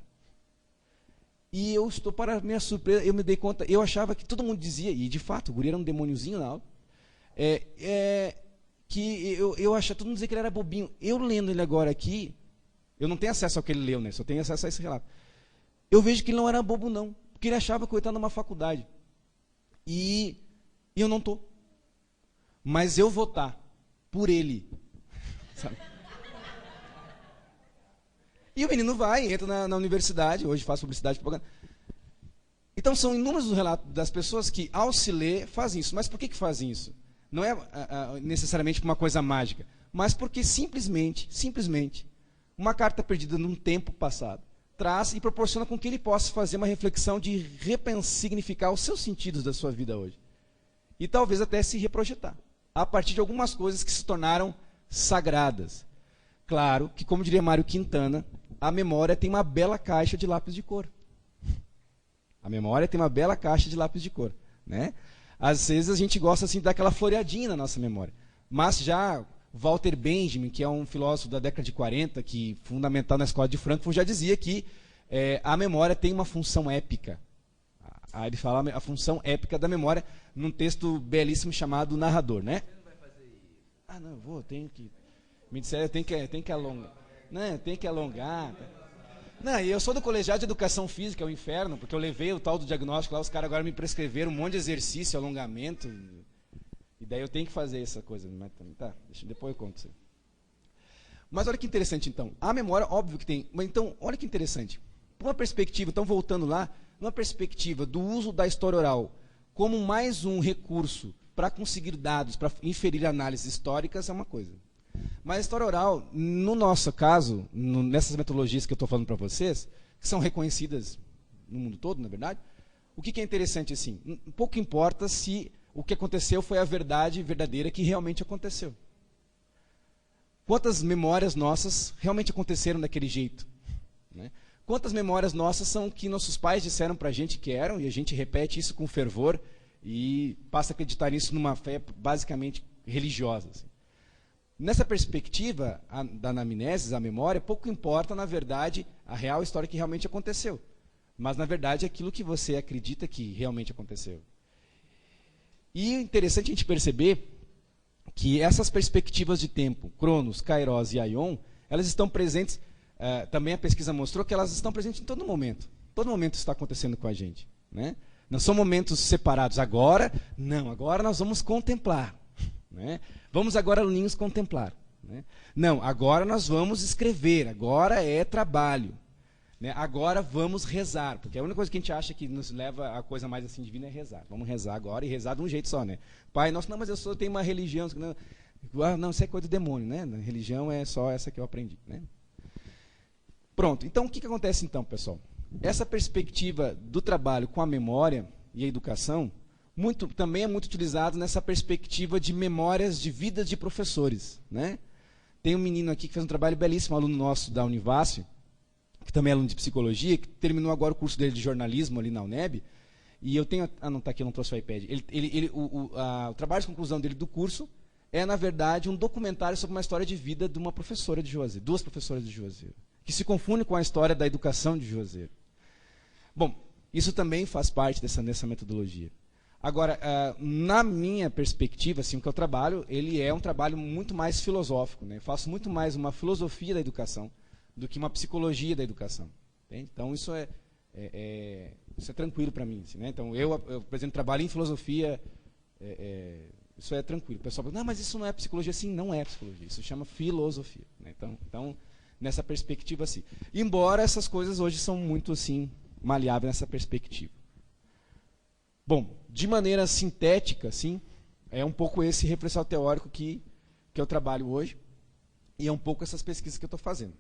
E eu estou, para minha surpresa, eu me dei conta, eu achava que todo mundo dizia, e de fato, o guri era um demôniozinho na aula, que eu achava, todo mundo dizia que ele era bobinho. Eu lendo ele agora aqui, eu não tenho acesso ao que ele leu, né? Só tenho acesso a esse relato. Eu vejo que ele não era bobo, não. Porque ele achava que eu estava numa faculdade. E eu não estou. Mas eu vou estar por ele. Sabe? E o menino vai, entra na universidade, hoje faz publicidade e propaganda. Então são inúmeros os relatos das pessoas que, ao se ler, fazem isso. Mas por que fazem isso? Não é necessariamente por uma coisa mágica, mas porque simplesmente, uma carta perdida num tempo passado traz e proporciona com que ele possa fazer uma reflexão de resignificar os seus sentidos da sua vida hoje. E talvez até se reprojetar, a partir de algumas coisas que se tornaram sagradas. Claro que, como diria Mário Quintana, a memória tem uma bela caixa de lápis de cor. A memória tem uma bela caixa de lápis de cor, né? Às vezes a gente gosta assim de dar aquela floreadinha na nossa memória. Mas já Walter Benjamin, que é um filósofo da década de 40, que fundamental na escola de Frankfurt, já dizia que a memória tem uma função épica. Aí ele fala a função épica da memória num texto belíssimo chamado Narrador, né? Você não vai fazer isso? Ah, não, eu vou, tenho que... Me disseram, tem que alongar. Não, tem que alongar. Não, e eu sou do colegiado de educação física, é o inferno, porque eu levei o tal do diagnóstico lá, os caras agora me prescreveram um monte de exercício, alongamento... E daí eu tenho que fazer essa coisa. Mas, tá, depois eu conto isso aí. Mas olha que interessante, então. A memória, óbvio que tem. Mas então, olha que interessante. Por uma perspectiva, então voltando lá, uma perspectiva do uso da história oral como mais um recurso para conseguir dados, para inferir análises históricas, é uma coisa. Mas a história oral, no nosso caso, nessas metodologias que eu estou falando para vocês, que são reconhecidas no mundo todo, na verdade, o que é interessante assim? Pouco importa se o que aconteceu foi a verdade verdadeira que realmente aconteceu. Quantas memórias nossas realmente aconteceram daquele jeito? Né? Quantas memórias nossas são que nossos pais disseram para a gente que eram, e a gente repete isso com fervor e passa a acreditar nisso numa fé basicamente religiosa. Assim. Nessa perspectiva da anamnese, a memória, pouco importa, na verdade, a real história que realmente aconteceu. Mas, na verdade, é aquilo que você acredita que realmente aconteceu. E é interessante a gente perceber que essas perspectivas de tempo, Cronos, Kairos e Aion, elas estão presentes, também a pesquisa mostrou que elas estão presentes em todo momento. Todo momento está acontecendo com a gente. Né? Não são momentos separados. Agora, não, agora nós vamos contemplar. Né? Vamos agora, aluninhos, contemplar. Né? Não, agora nós vamos escrever, agora é trabalho. Né? Agora vamos rezar, porque a única coisa que a gente acha que nos leva a coisa mais assim divina é rezar. Vamos rezar agora e rezar de um jeito só, né? Pai nosso, não, mas eu tenho uma religião. Não, isso é coisa do demônio, né? A religião é só essa que eu aprendi, né? Pronto, então o que acontece então, pessoal? Essa perspectiva do trabalho com a memória e a educação também é muito utilizado nessa perspectiva de memórias de vida de professores, né? Tem um menino aqui que fez um trabalho belíssimo, um aluno nosso da Univasf, que também é aluno de psicologia, que terminou agora o curso dele de jornalismo ali na UNEB, e eu tenho... Ah, não, está aqui, eu não trouxe o iPad. O trabalho de conclusão dele do curso é, na verdade, um documentário sobre uma história de vida de uma professora de Juazeiro, duas professoras de Juazeiro, que se confundem com a história da educação de Juazeiro. Bom, isso também faz parte dessa metodologia. Agora, na minha perspectiva, assim, o que eu trabalho, ele é um trabalho muito mais filosófico, né? Eu faço muito mais uma filosofia da educação do que uma psicologia da educação. Entende? Então, isso é tranquilo para mim. Assim, né? Então, eu, por exemplo, trabalho em filosofia Isso é tranquilo. O pessoal fala, não, mas isso não é psicologia. Sim, não é psicologia. Isso chama filosofia. Né? Então, nessa perspectiva, assim. Embora essas coisas hoje são muito, assim, maleáveis nessa perspectiva. Bom, de maneira sintética, assim, é um pouco esse referencial teórico que eu trabalho hoje. E é um pouco essas pesquisas que eu estou fazendo.